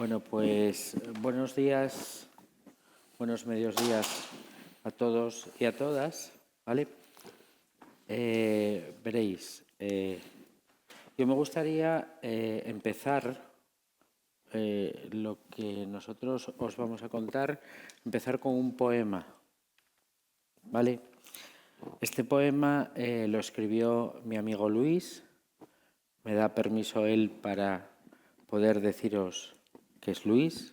Bueno, pues buenos días, buenos medios días a todos y a todas, ¿vale? Veréis, yo me gustaría empezar lo que nosotros os vamos a contar, empezar con un poema, ¿vale? Este poema lo escribió mi amigo Luis, me da permiso él para poder deciros que es Luis,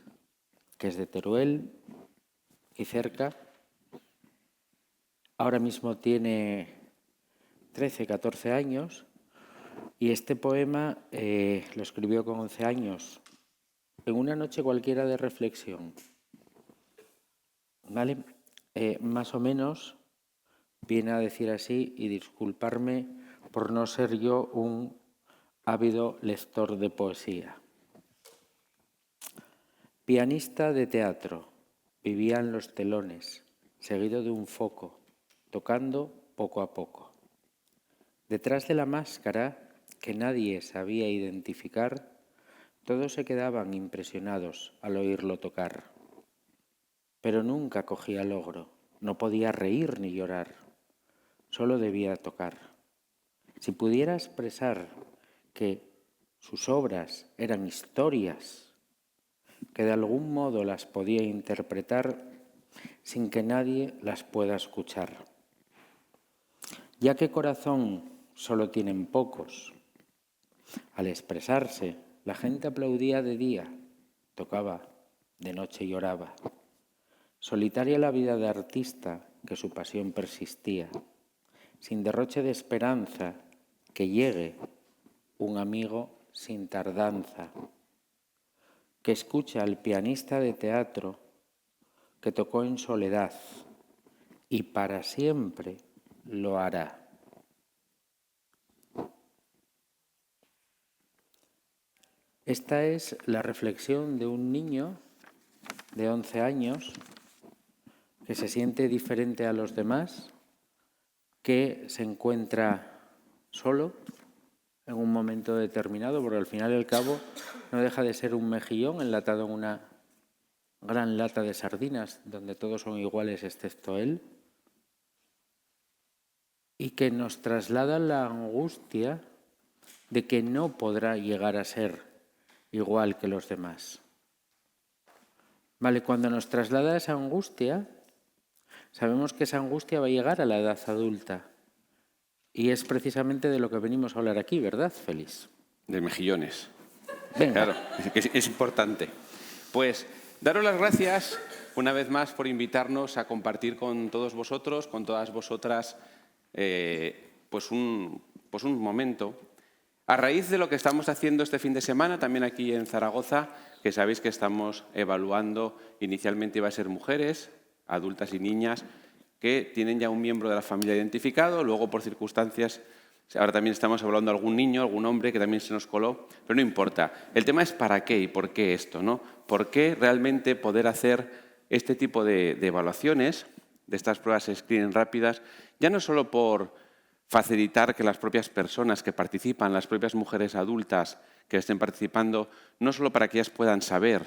que es de Teruel y cerca. Ahora mismo tiene 13, 14 años y este poema lo escribió con 11 años en una noche cualquiera de reflexión. ¿Vale? Más o menos viene a decir así, y disculparme por no ser yo un ávido lector de poesía. Pianista de teatro, vivía en los telones, seguido de un foco, tocando poco a poco. Detrás de la máscara, que nadie sabía identificar, todos se quedaban impresionados al oírlo tocar. Pero nunca cogía logro, no podía reír ni llorar, solo debía tocar. Si pudiera expresar que sus obras eran historias, que de algún modo las podía interpretar sin que nadie las pueda escuchar. Ya que corazón solo tienen pocos, al expresarse la gente aplaudía de día, tocaba, de noche lloraba. Solitaria la vida de artista, que su pasión persistía, sin derroche de esperanza, que llegue un amigo sin tardanza, que escucha al pianista de teatro que tocó en soledad y para siempre lo hará. Esta es la reflexión de un niño de 11 años que se siente diferente a los demás, que se encuentra solo en un momento determinado, porque al final y al cabo no deja de ser un mejillón enlatado en una gran lata de sardinas, donde todos son iguales excepto él, y que nos traslada la angustia de que no podrá llegar a ser igual que los demás. Vale, cuando nos traslada esa angustia, sabemos que esa angustia va a llegar a la edad adulta. Y es precisamente de lo que venimos a hablar aquí, ¿verdad, Félix? De mejillones. Venga. Claro, es importante. Pues daros las gracias una vez más por invitarnos a compartir con todos vosotros, con todas vosotras, pues un momento. A raíz de lo que estamos haciendo este fin de semana, también aquí en Zaragoza, que sabéis que estamos evaluando, inicialmente iba a ser mujeres, adultas y niñas, que tienen ya un miembro de la familia identificado, luego por circunstancias, ahora también estamos hablando de algún niño, algún hombre que también se nos coló, pero no importa. El tema es para qué y por qué esto, ¿no? ¿Por qué realmente poder hacer este tipo de evaluaciones, de estas pruebas screening rápidas, ya no solo por facilitar que las propias personas que participan, las propias mujeres adultas que estén participando, no solo para que ellas puedan saber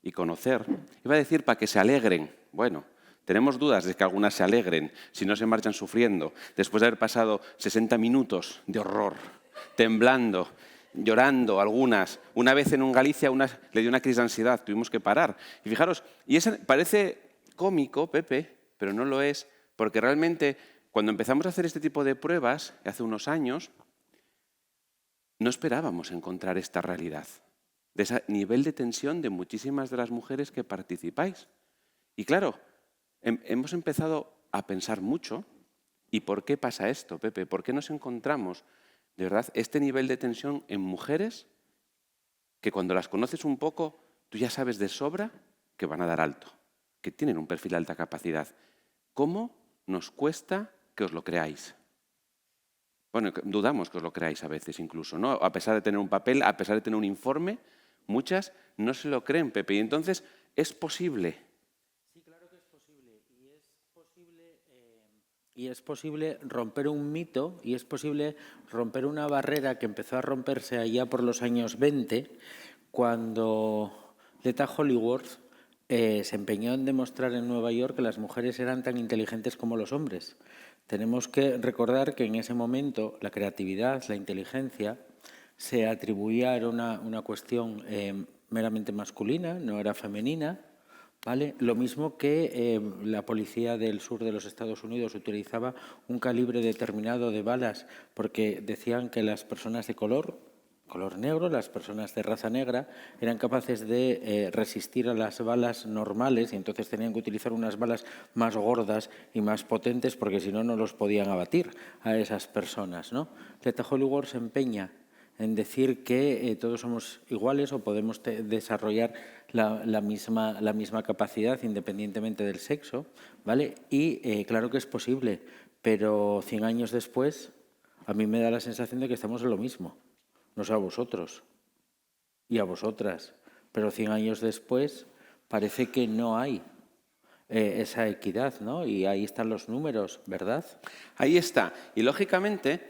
y conocer, iba a decir para que se alegren. Bueno, tenemos dudas de que algunas se alegren si no se marchan sufriendo, después de haber pasado 60 minutos de horror, temblando, llorando algunas. Una vez en Galicia una le dio una crisis de ansiedad, tuvimos que parar. Y fijaros, y eso parece cómico, Pepe, pero no lo es, porque realmente cuando empezamos a hacer este tipo de pruebas, hace unos años, no esperábamos encontrar esta realidad, de ese nivel de tensión de muchísimas de las mujeres que participáis. Y claro, hemos empezado a pensar mucho. ¿Y por qué pasa esto, Pepe? ¿Por qué nos encontramos, de verdad, este nivel de tensión en mujeres que cuando las conoces un poco, tú ya sabes de sobra que van a dar alto, que tienen un perfil de alta capacidad? ¿Cómo nos cuesta que os lo creáis? Bueno, dudamos que os lo creáis a veces incluso, ¿no? A pesar de tener un papel, a pesar de tener un informe, muchas no se lo creen, Pepe. Y entonces, ¿es posible? Sí, claro que es posible. Y es posible romper un mito, y es posible romper una barrera que empezó a romperse allá por los años 20, cuando Leta Hollingworth se empeñó en demostrar en Nueva York que las mujeres eran tan inteligentes como los hombres. Tenemos que recordar que en ese momento la creatividad, la inteligencia, se atribuía, era una cuestión meramente masculina, no era femenina, ¿vale? Lo mismo que la policía del sur de los Estados Unidos utilizaba un calibre determinado de balas porque decían que las personas de color negro, las personas de raza negra, eran capaces de resistir a las balas normales y entonces tenían que utilizar unas balas más gordas y más potentes porque si no, no los podían abatir a esas personas, ¿no? Leta Hollingworth se empeña en decir que todos somos iguales o podemos desarrollar la misma capacidad independientemente del sexo, ¿vale? Y claro que es posible, pero 100 años después a mí me da la sensación de que estamos en lo mismo. No sé a vosotros y a vosotras, pero 100 años después parece que no hay esa equidad, ¿no? Y ahí están los números, ¿verdad? Ahí está. Y lógicamente,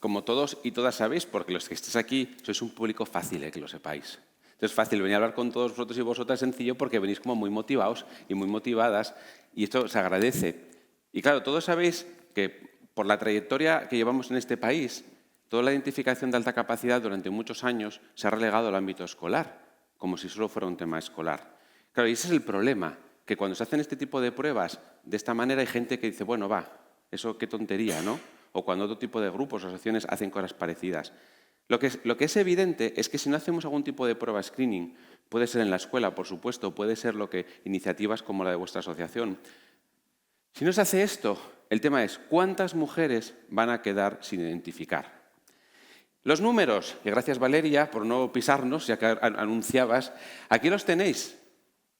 como todos y todas sabéis, porque los que estéis aquí sois un público fácil, que lo sepáis. Entonces es fácil venir a hablar con todos vosotros y vosotras, sencillo, porque venís como muy motivados y muy motivadas, y esto se agradece. Y claro, todos sabéis que por la trayectoria que llevamos en este país, toda la identificación de alta capacidad durante muchos años se ha relegado al ámbito escolar, como si solo fuera un tema escolar. Claro, y ese es el problema, que cuando se hacen este tipo de pruebas, de esta manera hay gente que dice, bueno, va, eso qué tontería, ¿no? O cuando otro tipo de grupos o asociaciones hacen cosas parecidas. Lo que es evidente es que si no hacemos algún tipo de prueba screening, puede ser en la escuela, por supuesto, puede ser iniciativas como la de vuestra asociación. Si no se hace esto, el tema es ¿cuántas mujeres van a quedar sin identificar? Los números, y gracias Valeria por no pisarnos, ya que anunciabas, aquí los tenéis,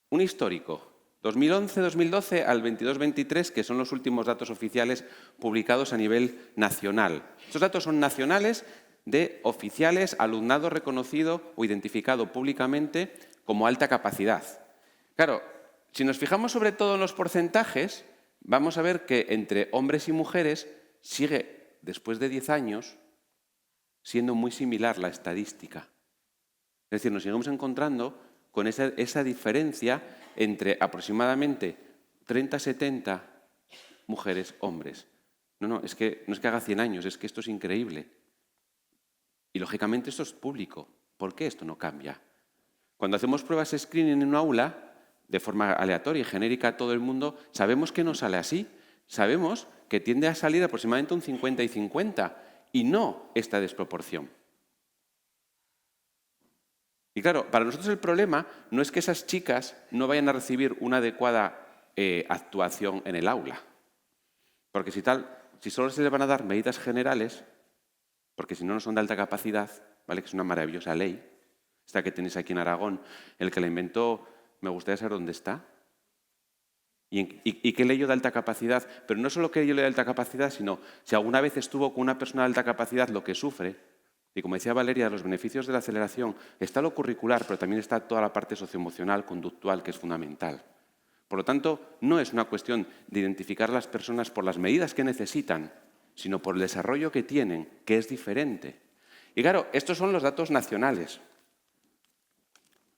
un histórico, 2011-2012 al 22-23, que son los últimos datos oficiales publicados a nivel nacional. Estos datos son nacionales de oficiales, alumnado reconocido o identificado públicamente como alta capacidad. Claro, si nos fijamos sobre todo en los porcentajes, vamos a ver que entre hombres y mujeres sigue, después de 10 años, siendo muy similar la estadística. Es decir, nos seguimos encontrando con esa diferencia entre aproximadamente 30-70 mujeres-hombres. No es que haga 100 años, es que esto es increíble. Y lógicamente esto es público. ¿Por qué esto no cambia? Cuando hacemos pruebas de screening en un aula, de forma aleatoria y genérica a todo el mundo, sabemos que no sale así. Sabemos que tiende a salir aproximadamente un 50 y 50. Y no esta desproporción. Y claro, para nosotros el problema no es que esas chicas no vayan a recibir una adecuada actuación en el aula. Porque si solo se les van a dar medidas generales, porque si no, no son de alta capacidad, ¿vale? Que es una maravillosa ley, esta que tenéis aquí en Aragón, el que la inventó, me gustaría saber dónde está. ¿Y qué leyó de alta capacidad? Pero no solo que leyó de alta capacidad, sino si alguna vez estuvo con una persona de alta capacidad, lo que sufre, y como decía Valeria, los beneficios de la aceleración, está lo curricular, pero también está toda la parte socioemocional, conductual, que es fundamental. Por lo tanto, no es una cuestión de identificar a las personas por las medidas que necesitan, sino por el desarrollo que tienen, que es diferente. Y claro, estos son los datos nacionales.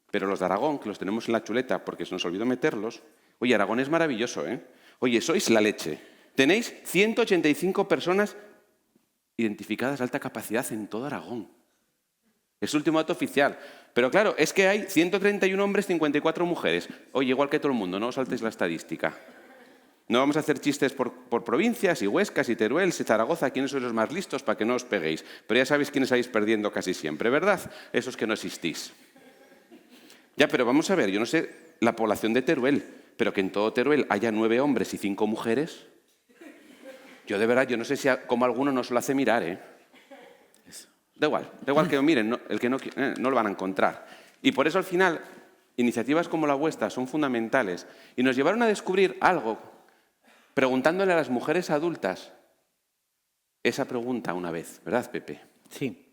Pero los de Aragón, que los tenemos en la chuleta porque se nos olvidó meterlos. Oye, Aragón es maravilloso, ¿eh? Oye, sois la leche. Tenéis 185 personas identificadas de alta capacidad en todo Aragón. Es el último dato oficial. Pero claro, es que hay 131 hombres, 54 mujeres. Oye, igual que todo el mundo, no os saltéis la estadística. No vamos a hacer chistes por provincias, y Huescas, y Teruel, y Zaragoza, quiénes sois los más listos para que no os peguéis. Pero ya sabéis quiénes estáis perdiendo casi siempre, ¿verdad? Esos que no existís. Ya, pero vamos a ver, yo no sé la población de Teruel, pero que en todo Teruel haya 9 hombres y 5 mujeres, yo de verdad, yo no sé si como alguno nos lo hace mirar, ¿eh? Da igual que lo miren, no, el que no lo van a encontrar. Y por eso al final, iniciativas como la vuestra son fundamentales y nos llevaron a descubrir algo, preguntándole a las mujeres adultas esa pregunta una vez, ¿verdad, Pepe? Sí.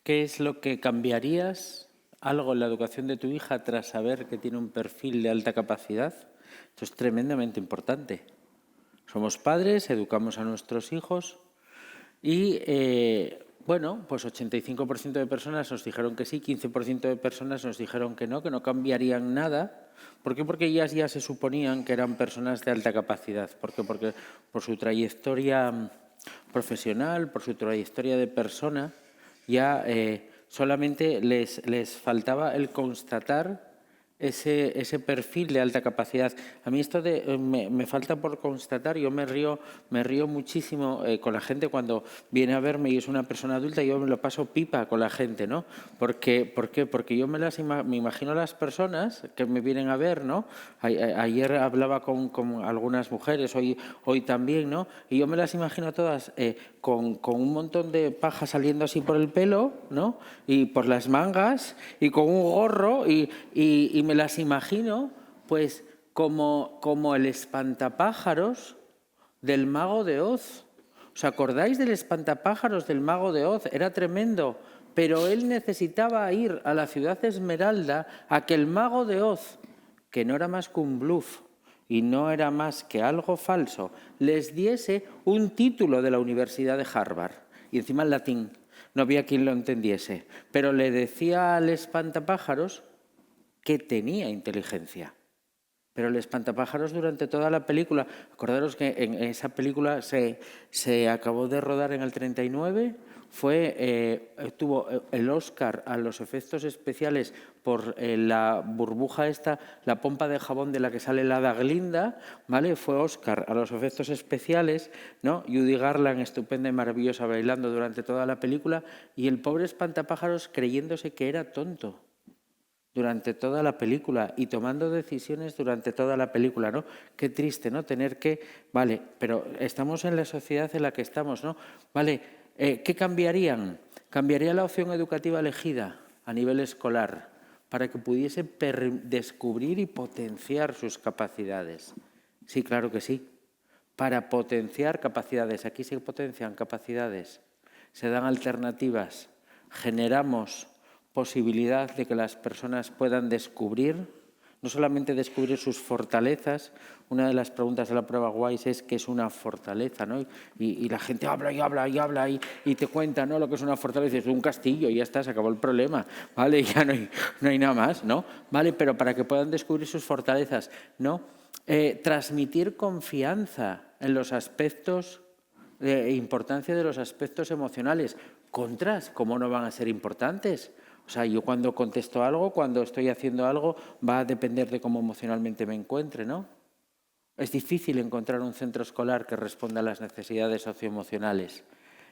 ¿Qué es lo que cambiarías algo en la educación de tu hija tras saber que tiene un perfil de alta capacidad? Esto es tremendamente importante. Somos padres, educamos a nuestros hijos y Bueno, pues 85% de personas nos dijeron que sí, 15% de personas nos dijeron que no cambiarían nada. ¿Por qué? Porque ellas ya se suponían que eran personas de alta capacidad. ¿Por qué? Porque por su trayectoria profesional, por su trayectoria de persona, ya solamente les faltaba el constatar ese perfil de alta capacidad. A mí esto me falta por constatar. Yo me río muchísimo con la gente cuando viene a verme y es una persona adulta, y yo me lo paso pipa con la gente, ¿no? ¿Por qué? Porque yo me imagino a las personas que me vienen a ver, ¿no? Ayer hablaba con algunas mujeres, hoy también, ¿no? Y yo me las imagino a todas con un montón de paja saliendo así por el pelo, ¿no? Y por las mangas, y con un gorro, y me las imagino pues como el espantapájaros del Mago de Oz. ¿Os acordáis del espantapájaros del Mago de Oz? Era tremendo, pero él necesitaba ir a la ciudad Esmeralda a que el Mago de Oz, que no era más que un bluff y no era más que algo falso, les diese un título de la Universidad de Harvard, y encima en latín. No había quien lo entendiese, pero le decía al espantapájaros que tenía inteligencia. Pero el espantapájaros durante toda la película, acordaros que en esa película se acabó de rodar en el 39, tuvo el Oscar a los efectos especiales por la burbuja esta, la pompa de jabón de la que sale la hada Glinda, ¿vale? Fue Oscar a los efectos especiales, ¿no? Judy Garland, estupenda y maravillosa, bailando durante toda la película, y el pobre espantapájaros creyéndose que era tonto durante toda la película y tomando decisiones durante toda la película, ¿no? Qué triste, ¿no? Tener que... Vale, pero estamos en la sociedad en la que estamos, ¿no? Vale, ¿qué cambiarían? Cambiaría la opción educativa elegida a nivel escolar para que pudiese descubrir y potenciar sus capacidades. Sí, claro que sí. Para potenciar capacidades. Aquí se potencian capacidades, se dan alternativas, generamos posibilidad de que las personas puedan descubrir, no solamente descubrir sus fortalezas. Una de las preguntas de la prueba WISE es ¿qué es una fortaleza? ¿No? Y la gente habla y habla y habla y te cuenta, ¿no?, lo que es una fortaleza. Es un castillo y ya está, se acabó el problema, ¿vale? Ya no hay nada más, ¿no? ¿Vale? Pero para que puedan descubrir sus fortalezas, ¿no? Transmitir confianza en los aspectos, importancia de los aspectos emocionales. Contras, ¿cómo no van a ser importantes? O sea, yo cuando contesto algo, cuando estoy haciendo algo, va a depender de cómo emocionalmente me encuentre, ¿no? Es difícil encontrar un centro escolar que responda a las necesidades socioemocionales,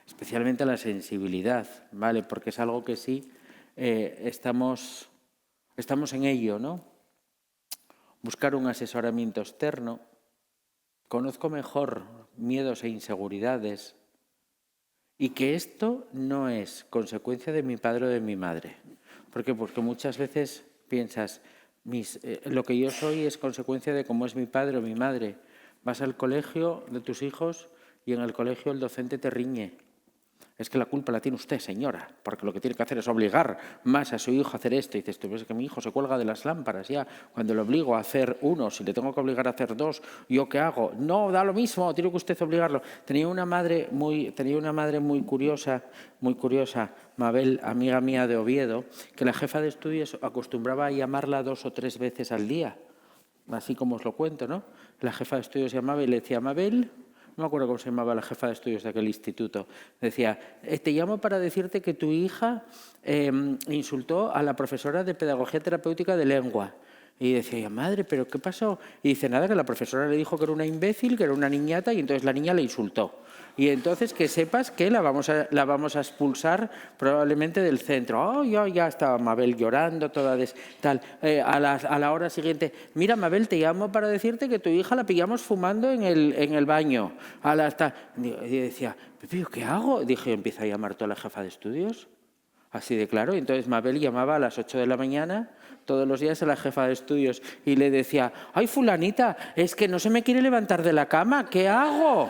especialmente a la sensibilidad, ¿vale? Porque es algo que sí estamos en ello, ¿no? Buscar un asesoramiento externo. Conozco mejor miedos e inseguridades. Y que esto no es consecuencia de mi padre o de mi madre. ¿Por qué? Porque muchas veces piensas, lo que yo soy es consecuencia de cómo es mi padre o mi madre. Vas al colegio de tus hijos y en el colegio el docente te riñe. Es que la culpa la tiene usted, señora, porque lo que tiene que hacer es obligar más a su hijo a hacer esto. Y dices, tú ves que mi hijo se cuelga de las lámparas ya, cuando le obligo a hacer uno, si le tengo que obligar a hacer dos, ¿yo qué hago? No, da lo mismo, tiene que usted obligarlo. Tenía una madre muy curiosa, Mabel, amiga mía de Oviedo, que la jefa de estudios acostumbraba a llamarla 2 o 3 veces al día, así como os lo cuento, ¿no? La jefa de estudios llamaba y le decía, Mabel... No me acuerdo cómo se llamaba la jefa de estudios de aquel instituto. Decía, te llamo para decirte que tu hija insultó a la profesora de Pedagogía Terapéutica de Lengua. Y decía, madre, ¿pero qué pasó? Y dice, nada, que la profesora le dijo que era una imbécil, que era una niñata, y entonces la niña le insultó. Y entonces que sepas que la vamos a expulsar probablemente del centro. Oh, ya estaba Mabel llorando, toda tal. A la hora siguiente, mira, Mabel, te llamo para decirte que tu hija la pillamos fumando en el baño. Y decía, ¿qué hago? Dije, empieza a llamar tú a la jefa de estudios. Así de claro. Y entonces Mabel llamaba a las 8 de la mañana todos los días a la jefa de estudios y le decía, ay, fulanita, es que no se me quiere levantar de la cama, ¿qué hago?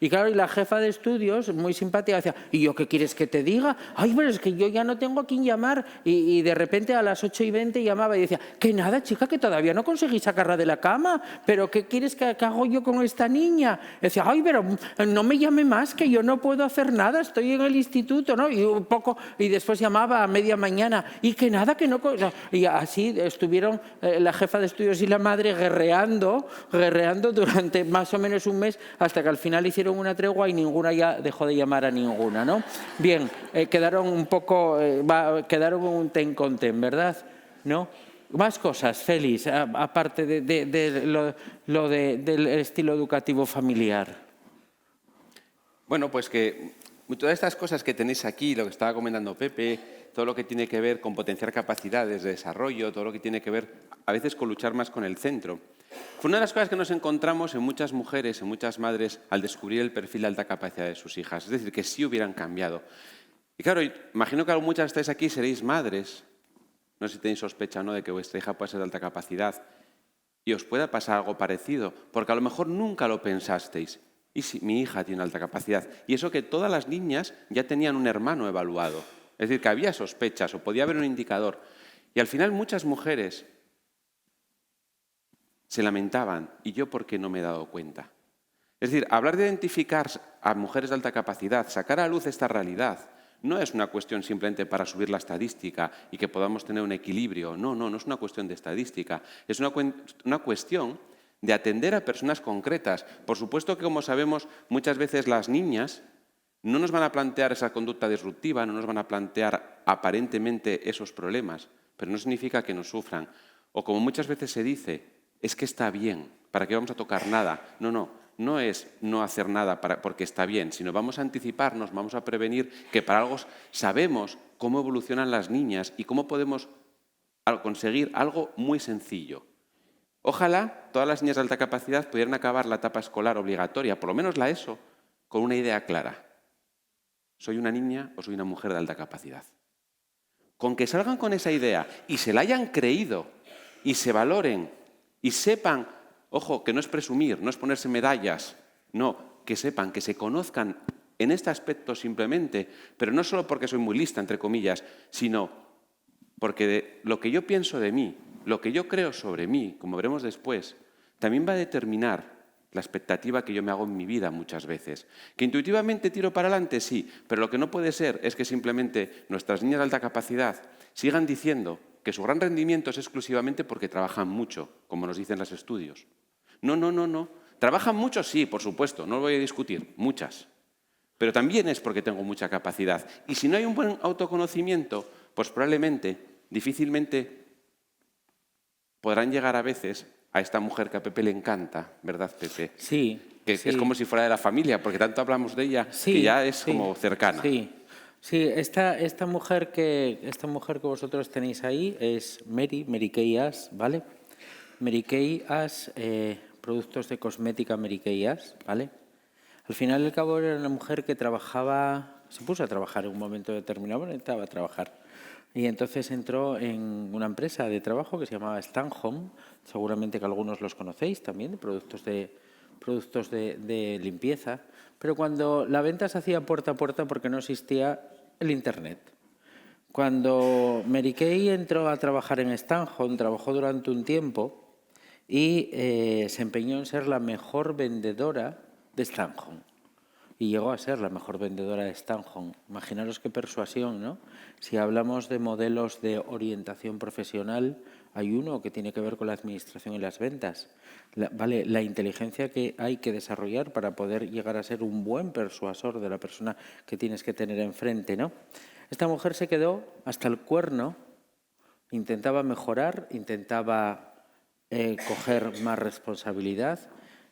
Y claro, y la jefa de estudios, muy simpática, decía, ¿y yo qué quieres que te diga? Ay, pero es que yo ya no tengo a quién llamar. Y de repente a las 8:20 llamaba y decía, que nada, chica, que todavía no conseguí sacarla de la cama, pero ¿qué quieres que hago yo con esta niña? Y decía, ay, pero no me llame más, que yo no puedo hacer nada, estoy en el instituto, ¿no? Y después llamaba a media mañana, y que nada, que no... Y así estuvieron la jefa de estudios y la madre guerreando durante más o menos un mes, hasta que al final hicieron una tregua y ninguna ya dejó de llamar a ninguna, ¿no? Bien, quedaron un poco, quedaron un ten con ten, ¿verdad? ¿No? Más cosas, Félix, aparte de lo del estilo educativo familiar. Bueno, pues que todas estas cosas que tenéis aquí, lo que estaba comentando Pepe, todo lo que tiene que ver con potenciar capacidades de desarrollo, todo lo que tiene que ver a veces con luchar más con el centro. Fue una de las cosas que nos encontramos en muchas mujeres, en muchas madres, al descubrir el perfil de alta capacidad de sus hijas. Es decir, que sí hubieran cambiado. Y claro, imagino que muchas de estáis aquí seréis madres. No sé si tenéis sospecha o no de que vuestra hija puede ser de alta capacidad y os pueda pasar algo parecido, porque a lo mejor nunca lo pensasteis. ¿Y si mi hija tiene alta capacidad? Y eso que todas las niñas ya tenían un hermano evaluado. Es decir, que había sospechas o podía haber un indicador. Y al final muchas mujeres se lamentaban, ¿y yo por qué no me he dado cuenta? Es decir, hablar de identificar a mujeres de alta capacidad, sacar a luz esta realidad, no es una cuestión simplemente para subir la estadística y que podamos tener un equilibrio. No es una cuestión de estadística. Es una cuestión de atender a personas concretas. Por supuesto que, como sabemos, muchas veces las niñas no nos van a plantear esa conducta disruptiva, no nos van a plantear aparentemente esos problemas, pero no significa que no sufran. O como muchas veces se dice, es que está bien, ¿para qué vamos a tocar nada? No es no hacer nada porque está bien, sino vamos a anticiparnos, vamos a prevenir que para algo sabemos cómo evolucionan las niñas y cómo podemos conseguir algo muy sencillo. Ojalá todas las niñas de alta capacidad pudieran acabar la etapa escolar obligatoria, por lo menos la ESO, con una idea clara. ¿Soy una niña o soy una mujer de alta capacidad? Con que salgan con esa idea y se la hayan creído y se valoren y sepan, ojo, que no es presumir, no es ponerse medallas, no, que sepan, que se conozcan en este aspecto simplemente, pero no solo porque soy muy lista, entre comillas, sino porque lo que yo pienso de mí, lo que yo creo sobre mí, como veremos después, también va a determinar la expectativa que yo me hago en mi vida muchas veces. ¿Que intuitivamente tiro para adelante? Sí, pero lo que no puede ser es que simplemente nuestras niñas de alta capacidad sigan diciendo que su gran rendimiento es exclusivamente porque trabajan mucho, como nos dicen los estudios. No. ¿Trabajan mucho? Sí, por supuesto, no lo voy a discutir, muchas. Pero también es porque tengo mucha capacidad. Y si no hay un buen autoconocimiento, pues probablemente, difícilmente, podrán llegar a veces a esta mujer que a Pepe le encanta, ¿verdad, Pepe? Sí. Que sí. es como si fuera de la familia, porque tanto hablamos de ella, Sí, que ya es como cercana. Sí, esta mujer que vosotros tenéis ahí es Mary Kay Ash, ¿vale? Mary Kay Ash, productos de cosmética Mary Kay Ash, ¿vale? Al final y al cabo era una mujer que trabajaba, se puso a trabajar en un momento determinado, necesitaba trabajar. Y entonces entró en una empresa de trabajo que se llamaba Stanhome, seguramente que algunos los conocéis también, de productos de limpieza, pero cuando la venta se hacía puerta a puerta porque no existía el Internet. Cuando Mary Kay entró a trabajar en Stanhome, trabajó durante un tiempo y se empeñó en ser la mejor vendedora de Stanhome. Y llegó a ser la mejor vendedora de Stanhome. Imaginaros qué persuasión, ¿no? Si hablamos de modelos de orientación profesional, hay uno que tiene que ver con la administración y las ventas. La inteligencia que hay que desarrollar para poder llegar a ser un buen persuasor de la persona que tienes que tener enfrente, ¿no? Esta mujer se quedó hasta el cuerno, intentaba mejorar, intentaba coger más responsabilidad,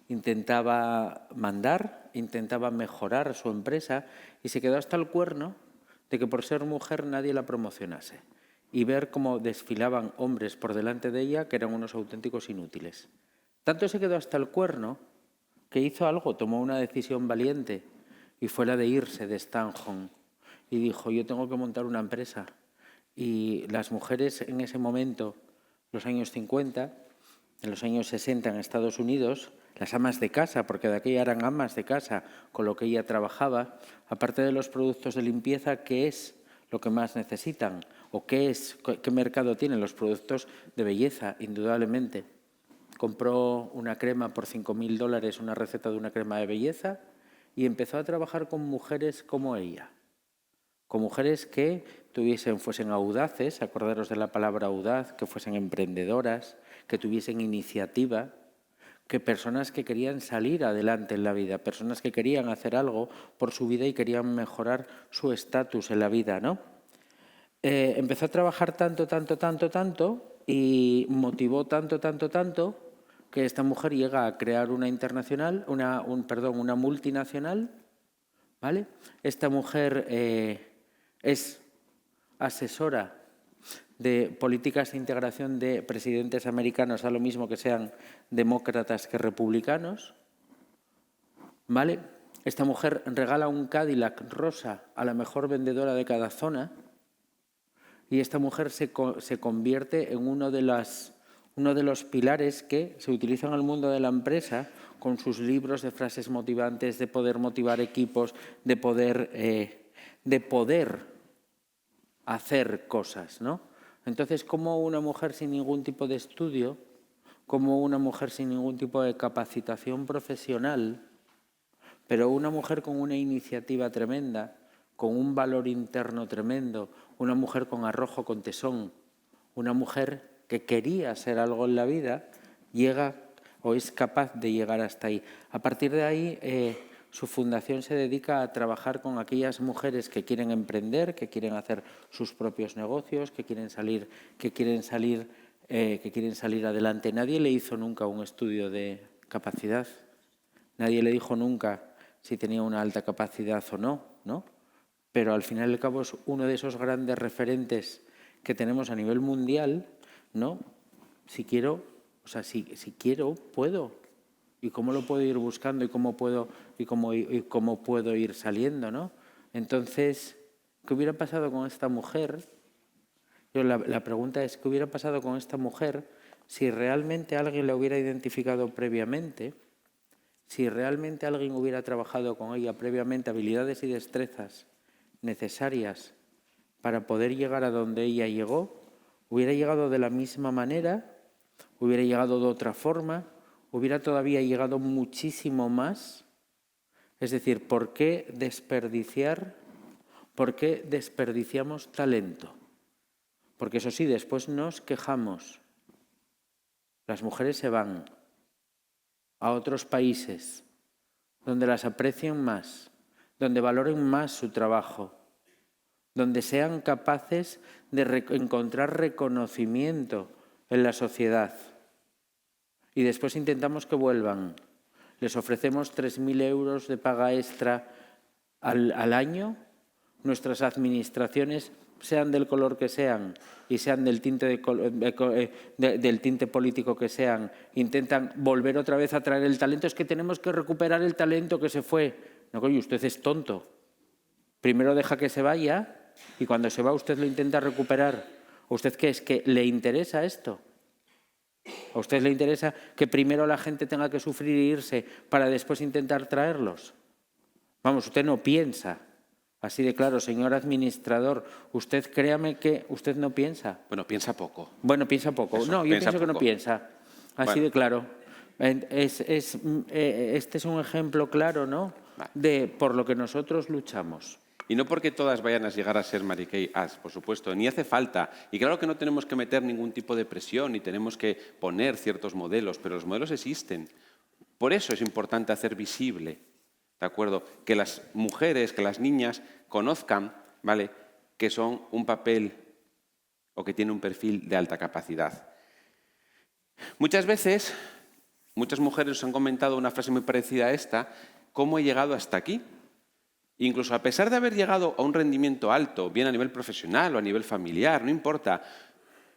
intentaba mandar, intentaba mejorar su empresa y se quedó hasta el cuerno de que por ser mujer nadie la promocionase y ver cómo desfilaban hombres por delante de ella que eran unos auténticos inútiles. Tanto se quedó hasta el cuerno que hizo algo, tomó una decisión valiente y fue la de irse de Stanhome y dijo, yo tengo que montar una empresa. Y las mujeres en ese momento, los años 50, en los años 60 en Estados Unidos, las amas de casa, porque de aquella eran amas de casa con lo que ella trabajaba, aparte de los productos de limpieza, ¿qué es lo que más necesitan? ¿O qué mercado tienen los productos de belleza? Indudablemente. Compró una crema por $5.000, una receta de una crema de belleza, y empezó a trabajar con mujeres como ella. Con mujeres que fuesen audaces, acordaros de la palabra audaz, que fuesen emprendedoras, que tuviesen iniciativa, que personas que querían salir adelante en la vida, personas que querían hacer algo por su vida y querían mejorar su estatus en la vida, ¿no? Empezó a trabajar tanto y motivó tanto que esta mujer llega a crear una multinacional, ¿vale? Esta mujer es asesora de políticas de integración de presidentes americanos, a lo mismo que sean demócratas que republicanos, ¿vale? Esta mujer regala un Cadillac rosa a la mejor vendedora de cada zona y esta mujer se convierte en uno de los pilares que se utilizan en el mundo de la empresa con sus libros de frases motivantes, de poder motivar equipos, de poder hacer cosas, ¿no? Entonces, como una mujer sin ningún tipo de estudio, como una mujer sin ningún tipo de capacitación profesional, pero una mujer con una iniciativa tremenda, con un valor interno tremendo, una mujer con arrojo, con tesón, una mujer que quería ser algo en la vida, llega o es capaz de llegar hasta ahí. A partir de ahí, su fundación se dedica a trabajar con aquellas mujeres que quieren emprender, que quieren hacer sus propios negocios, que quieren salir adelante. Nadie le hizo nunca un estudio de capacidad. Nadie le dijo nunca si tenía una alta capacidad o no, ¿no? Pero al final y al cabo es uno de esos grandes referentes que tenemos a nivel mundial, ¿no? Si quiero, puedo. ¿Y cómo lo puedo ir buscando? ¿Y cómo puedo ir saliendo, ¿no? Entonces, ¿qué hubiera pasado con esta mujer? La pregunta es, ¿qué hubiera pasado con esta mujer si realmente alguien la hubiera identificado previamente? Si realmente alguien hubiera trabajado con ella previamente habilidades y destrezas necesarias para poder llegar a donde ella llegó, hubiera llegado de la misma manera, hubiera llegado de otra forma, hubiera todavía llegado muchísimo más. Es decir, ¿por qué desperdiciamos talento? Porque eso sí, después nos quejamos. Las mujeres se van a otros países donde las aprecien más, donde valoren más su trabajo, donde sean capaces de encontrar reconocimiento en la sociedad. Y después intentamos que vuelvan. Les ofrecemos 3.000 euros de paga extra al año. Nuestras administraciones, sean del color que sean y sean del tinte político que sean, intentan volver otra vez a traer el talento. Es que tenemos que recuperar el talento que se fue. No, coño, usted es tonto. Primero deja que se vaya y cuando se va usted lo intenta recuperar. ¿A usted qué es? ¿Que le interesa esto? ¿A usted le interesa que primero la gente tenga que sufrir e irse para después intentar traerlos? Vamos, usted no piensa. Así de claro, señor administrador, usted créame que usted no piensa. Bueno, piensa poco. Bueno, piensa poco. Eso, no, yo pienso que no piensa. Así de claro. Este es un ejemplo claro, ¿no? Vale. De por lo que nosotros luchamos. Y no porque todas vayan a llegar a ser Mary Kay Ash, por supuesto, ni hace falta. Y claro que no tenemos que meter ningún tipo de presión ni tenemos que poner ciertos modelos, pero los modelos existen. Por eso es importante hacer visible, ¿de acuerdo? Que las mujeres, que las niñas conozcan, ¿vale?, que son un papel o que tienen un perfil de alta capacidad. Muchas veces, muchas mujeres nos han comentado una frase muy parecida a esta: ¿cómo he llegado hasta aquí? Incluso a pesar de haber llegado a un rendimiento alto, bien a nivel profesional o a nivel familiar, no importa,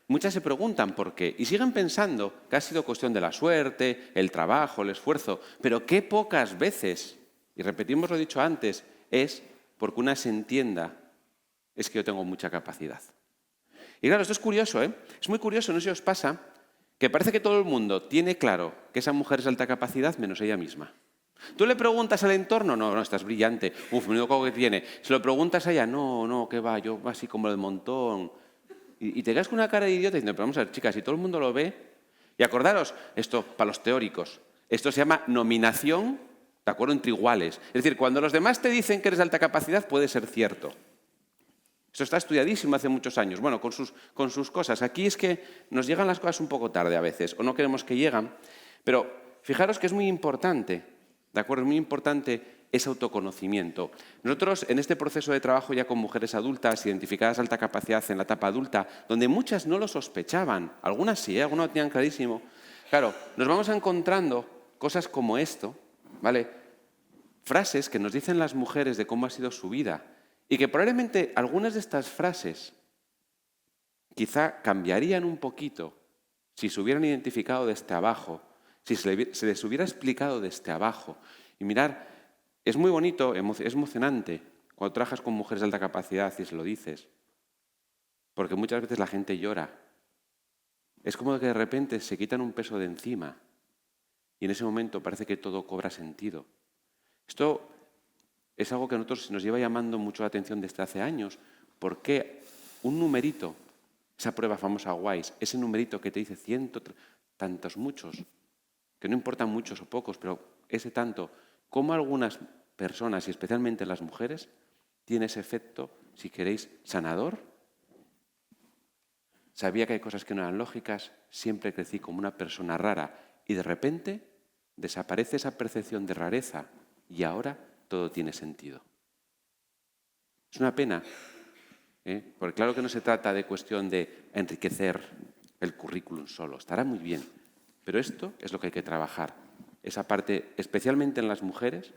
muchas se preguntan por qué y siguen pensando que ha sido cuestión de la suerte, el trabajo, el esfuerzo, pero qué pocas veces, y repetimos lo dicho antes, es porque una se entienda, es que yo tengo mucha capacidad. Y claro, esto es curioso, ¿eh? Es muy curioso, no sé si os pasa, que parece que todo el mundo tiene claro que esa mujer es de alta capacidad menos ella misma. Tú le preguntas al entorno, no, estás brillante, menudo coco que tiene. Se lo preguntas a ella, no, qué va, yo así como el montón. Y te quedas con una cara de idiota diciendo, pero vamos a ver, chicas, si todo el mundo lo ve. Y acordaros, esto para los teóricos, esto se llama nominación, ¿de acuerdo?, entre iguales. Es decir, cuando los demás te dicen que eres de alta capacidad, puede ser cierto. Eso está estudiadísimo hace muchos años. Bueno, con sus cosas. Aquí es que nos llegan las cosas un poco tarde a veces, o no queremos que lleguen. Pero fijaros que es muy importante, ¿de acuerdo? Es muy importante ese autoconocimiento. Nosotros, en este proceso de trabajo ya con mujeres adultas, identificadas de alta capacidad en la etapa adulta, donde muchas no lo sospechaban, algunas sí, algunas lo tenían clarísimo, claro, nos vamos encontrando cosas como esto, ¿vale? Frases que nos dicen las mujeres de cómo ha sido su vida y que probablemente algunas de estas frases quizá cambiarían un poquito si se hubieran identificado desde abajo, si se les hubiera explicado desde abajo. Y mirar, es muy bonito, es emocionante cuando trabajas con mujeres de alta capacidad y se lo dices, porque muchas veces la gente llora. Es como que de repente se quitan un peso de encima y en ese momento parece que todo cobra sentido. Esto es algo que a nosotros nos lleva llamando mucho la atención desde hace años. ¿Por qué un numerito, esa prueba famosa WISE, ese numerito que te dice tantos muchos, que no importan muchos o pocos, pero ese tanto, cómo algunas personas, y especialmente las mujeres, tiene ese efecto, si queréis, sanador? Sabía que hay cosas que no eran lógicas, siempre crecí como una persona rara y de repente desaparece esa percepción de rareza y ahora todo tiene sentido. Es una pena, porque claro que no se trata de cuestión de enriquecer el currículum solo, estará muy bien, pero esto es lo que hay que trabajar, esa parte, especialmente en las mujeres,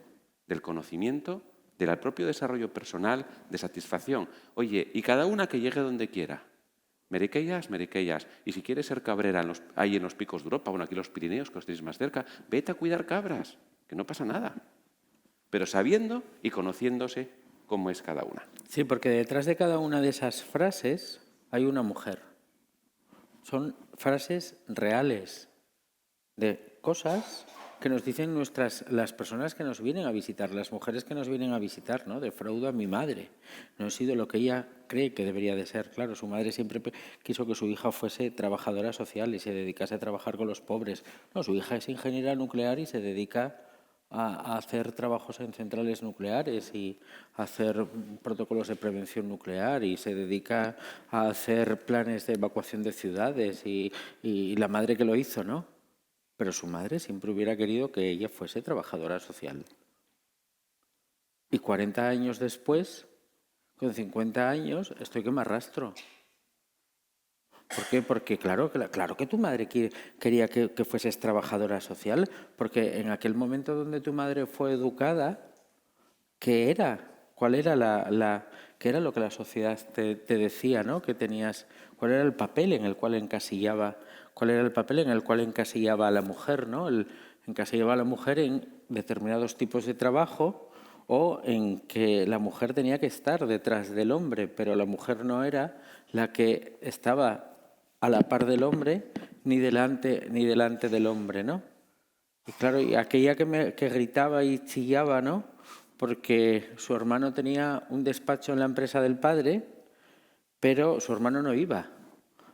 del conocimiento, del propio desarrollo personal, de satisfacción. Oye, y cada una que llegue donde quiera. Merequellas. Y si quieres ser cabrera ahí en los picos de Europa, bueno, aquí los Pirineos, que los tenéis más cerca, vete a cuidar cabras, que no pasa nada. Pero sabiendo y conociéndose cómo es cada una. Sí, porque detrás de cada una de esas frases hay una mujer. Son frases reales de cosas que nos dicen las personas que nos vienen a visitar, las mujeres que nos vienen a visitar, ¿no? Defraudo a mi madre. No he sido lo que ella cree que debería de ser. Claro, su madre siempre quiso que su hija fuese trabajadora social y se dedicase a trabajar con los pobres. No, su hija es ingeniera nuclear y se dedica a hacer trabajos en centrales nucleares y a hacer protocolos de prevención nuclear y se dedica a hacer planes de evacuación de ciudades y la madre que lo hizo, ¿no? Pero su madre siempre hubiera querido que ella fuese trabajadora social. Y 40 años después, con 50 años, estoy que me arrastro. ¿Por qué? Porque claro que tu madre quería que fueses trabajadora social, porque en aquel momento donde tu madre fue educada, ¿qué era? ¿Cuál era qué era lo que la sociedad te decía, ¿no? Que tenías, ¿cuál era el papel en el cual encasillaba? ¿Cuál era el papel en el cual encasillaba a la mujer, ¿no? Encasillaba a la mujer en determinados tipos de trabajo o en que la mujer tenía que estar detrás del hombre, pero la mujer no era la que estaba a la par del hombre ni delante del hombre, ¿no? Y claro, y aquella que gritaba y chillaba, ¿no? Porque su hermano tenía un despacho en la empresa del padre, pero su hermano no iba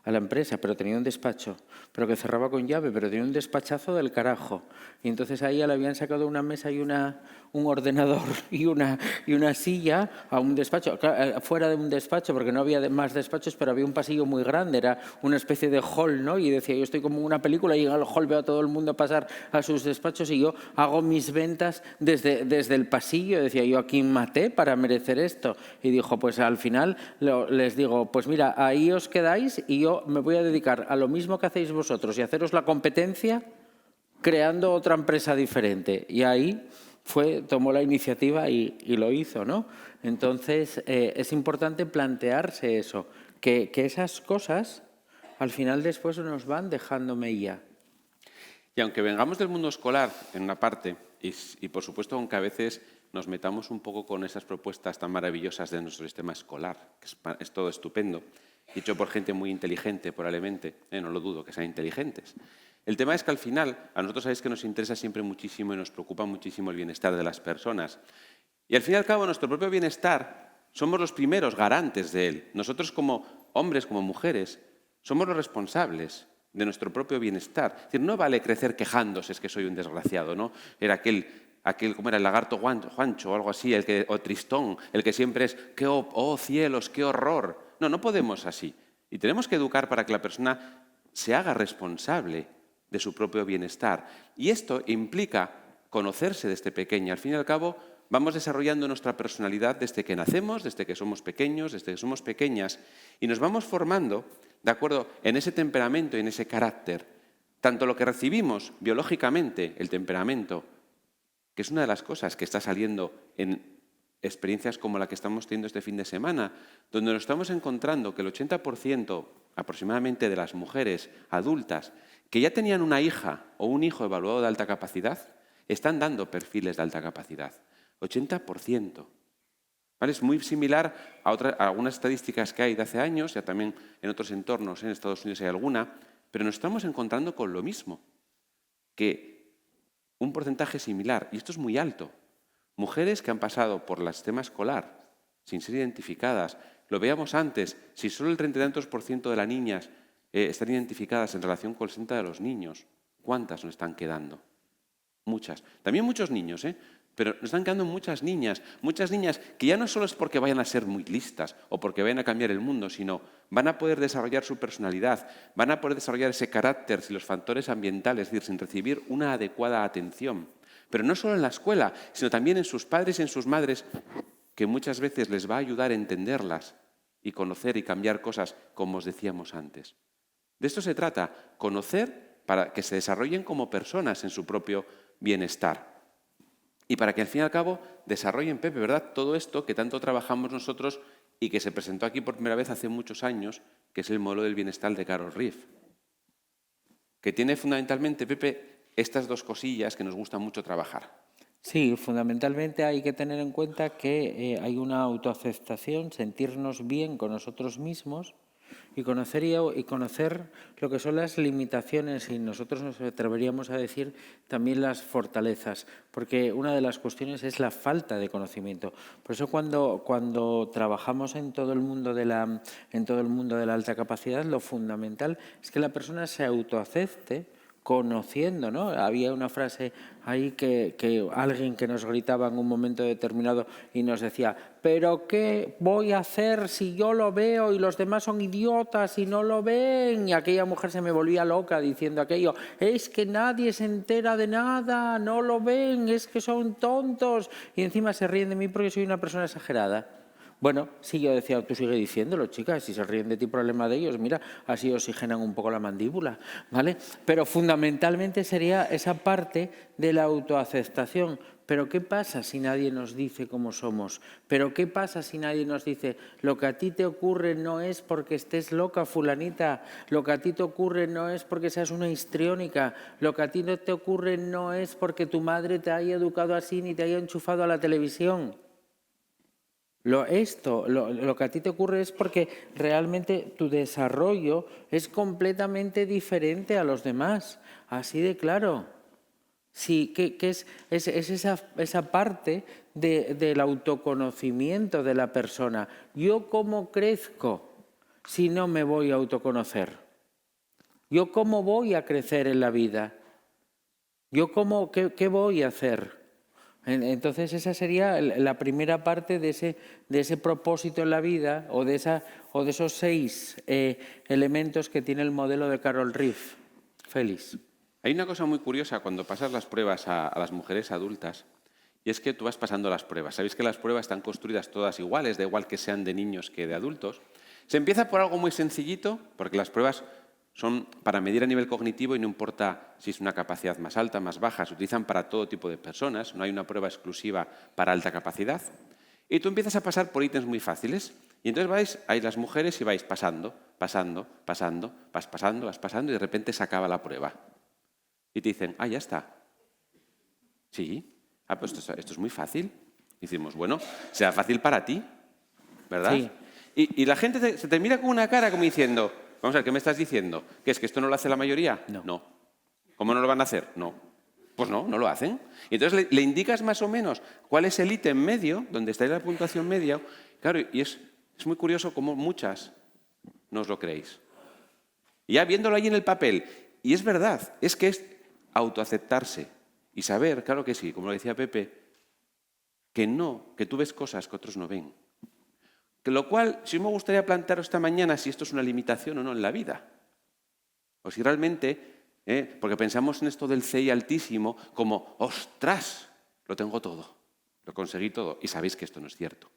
a la empresa, pero tenía un despacho, pero que cerraba con llave, pero tenía un despachazo del carajo. Y entonces a ella le habían sacado una mesa y un ordenador y una silla a un despacho, fuera de un despacho, porque no había más despachos, pero había un pasillo muy grande, era una especie de hall, ¿no? Y decía, yo estoy como en una película y en el hall veo a todo el mundo pasar a sus despachos y yo hago mis ventas desde el pasillo. Decía, yo a quién maté para merecer esto. Y dijo, pues al final les digo, pues mira, ahí os quedáis y yo me voy a dedicar a lo mismo que hacéis vosotros y haceros la competencia creando otra empresa diferente. Y ahí tomó la iniciativa y lo hizo, ¿no? Entonces, es importante plantearse eso, que esas cosas al final después nos van dejando mella. Y aunque vengamos del mundo escolar, en una parte, y por supuesto, aunque a veces nos metamos un poco con esas propuestas tan maravillosas de nuestro sistema escolar, que es todo estupendo, dicho por gente muy inteligente probablemente, no lo dudo que sean inteligentes. El tema es que al final, a nosotros sabéis que nos interesa siempre muchísimo y nos preocupa muchísimo el bienestar de las personas. Y al fin y al cabo, nuestro propio bienestar somos los primeros garantes de él. Nosotros como hombres, como mujeres, somos los responsables de nuestro propio bienestar. Es decir, no vale crecer quejándose, es que soy un desgraciado, ¿no? Era aquel ¿cómo era? El lagarto Juancho o algo así, o Tristón, el que siempre es, oh cielos, qué horror. No, no podemos así. Y tenemos que educar para que la persona se haga responsable de su propio bienestar. Y esto implica conocerse desde pequeña. Al fin y al cabo, vamos desarrollando nuestra personalidad desde que nacemos, desde que somos pequeños, desde que somos pequeñas, y nos vamos formando, de acuerdo, en ese temperamento y en ese carácter. Tanto lo que recibimos biológicamente, el temperamento, que es una de las cosas que está saliendo en experiencias como la que estamos teniendo este fin de semana, donde nos estamos encontrando que el 80% aproximadamente de las mujeres adultas que ya tenían una hija o un hijo evaluado de alta capacidad, están dando perfiles de alta capacidad. 80%. ¿Vale? Es muy similar a algunas estadísticas que hay de hace años, ya también en otros entornos, en Estados Unidos hay alguna, pero nos estamos encontrando con lo mismo, que un porcentaje similar, y esto es muy alto. Mujeres que han pasado por el sistema escolar sin ser identificadas. Lo veíamos antes, si solo el 30 y tantos % de las niñas están identificadas en relación con el 60% de los niños, ¿cuántas nos están quedando? Muchas. También muchos niños, pero nos están quedando muchas niñas que ya no solo es porque vayan a ser muy listas o porque vayan a cambiar el mundo, sino van a poder desarrollar su personalidad, van a poder desarrollar ese carácter sin los factores ambientales, es decir, sin recibir una adecuada atención. Pero no solo en la escuela, sino también en sus padres y en sus madres, que muchas veces les va a ayudar a entenderlas y conocer y cambiar cosas, como os decíamos antes. De esto se trata, conocer para que se desarrollen como personas en su propio bienestar. Y para que al fin y al cabo desarrollen, Pepe, ¿verdad?, todo esto que tanto trabajamos nosotros y que se presentó aquí por primera vez hace muchos años, que es el modelo del bienestar de Carol Reef, que tiene fundamentalmente, Pepe, estas dos cosillas que nos gusta mucho trabajar. Sí, fundamentalmente hay que tener en cuenta que hay una autoaceptación, sentirnos bien con nosotros mismos y conocer lo que son las limitaciones, y nosotros nos atreveríamos a decir también las fortalezas, porque una de las cuestiones es la falta de conocimiento. Por eso cuando trabajamos en todo el mundo de la alta capacidad, lo fundamental es que la persona se autoacepte, conociendo, ¿no? Había una frase ahí que alguien que nos gritaba en un momento determinado y nos decía, ¿pero qué voy a hacer si yo lo veo y los demás son idiotas y no lo ven? Y aquella mujer se me volvía loca diciendo aquello, es que nadie se entera de nada, no lo ven, es que son tontos. Y encima se ríen de mí porque soy una persona exagerada. Bueno, sí, yo decía, tú sigue diciéndolo, chicas, si se ríen de ti, problema de ellos, mira, así oxigenan un poco la mandíbula, ¿vale? Pero fundamentalmente sería esa parte de la autoaceptación. ¿Pero qué pasa si nadie nos dice cómo somos? ¿Pero qué pasa si nadie nos dice, lo que a ti te ocurre no es porque estés loca, fulanita, lo que a ti te ocurre no es porque seas una histriónica, lo que a ti no te ocurre no es porque tu madre te haya educado así ni te haya enchufado a la televisión? Lo que a ti te ocurre es porque realmente tu desarrollo es completamente diferente a los demás, así de claro. Sí, que es esa parte del autoconocimiento de la persona. ¿Yo cómo crezco si no me voy a autoconocer? ¿Yo cómo voy a crecer en la vida? ¿Yo qué voy a hacer? Entonces esa sería la primera parte de ese propósito en la vida, o de esos 6 elementos que tiene el modelo de Carol Reef. Félix. Hay una cosa muy curiosa cuando pasas las pruebas a las mujeres adultas, y es que tú vas pasando las pruebas. Sabéis que las pruebas están construidas todas iguales, da igual que sean de niños que de adultos. Se empieza por algo muy sencillito, porque las pruebas son para medir a nivel cognitivo y no importa si es una capacidad más alta, más baja, se utilizan para todo tipo de personas, no hay una prueba exclusiva para alta capacidad. Y tú empiezas a pasar por ítems muy fáciles, y entonces hay las mujeres y vais pasando, vas pasando, y de repente se acaba la prueba. Y te dicen, ya está. Sí, pues esto es muy fácil. Y decimos, bueno, será fácil para ti, ¿verdad? Sí. Y la gente se te mira con una cara como diciendo, vamos a ver, ¿qué me estás diciendo? ¿Que es que esto no lo hace la mayoría? No. ¿Cómo no lo van a hacer? No. Pues no lo hacen. Y entonces le indicas más o menos cuál es el ítem medio, donde está la puntuación media. Claro, y es muy curioso cómo muchas no os lo creéis. Y ya viéndolo ahí en el papel, y es verdad, es que es autoaceptarse y saber, claro que sí, como lo decía Pepe, que tú ves cosas que otros no ven. Lo cual, sí me gustaría plantearos esta mañana si esto es una limitación o no en la vida. O si realmente, porque pensamos en esto del CI altísimo como, ¡ostras! Lo tengo todo, lo conseguí todo. Y sabéis que esto no es cierto.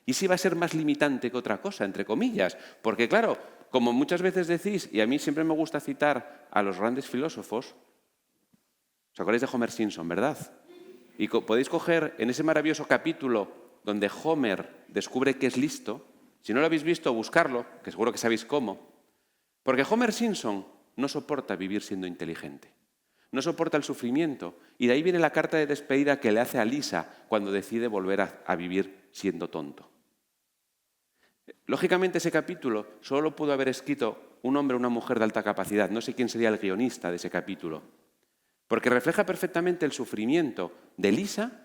Y si va a ser más limitante que otra cosa, entre comillas. Porque claro, como muchas veces decís, y a mí siempre me gusta citar a los grandes filósofos, ¿os acordáis de Homer Simpson, verdad? Y podéis coger en ese maravilloso capítulo donde Homer descubre que es listo, si no lo habéis visto, buscarlo, que seguro que sabéis cómo, porque Homer Simpson no soporta vivir siendo inteligente, no soporta el sufrimiento, y de ahí viene la carta de despedida que le hace a Lisa cuando decide volver a vivir siendo tonto. Lógicamente ese capítulo solo lo pudo haber escrito un hombre o una mujer de alta capacidad, no sé quién sería el guionista de ese capítulo, porque refleja perfectamente el sufrimiento de Lisa,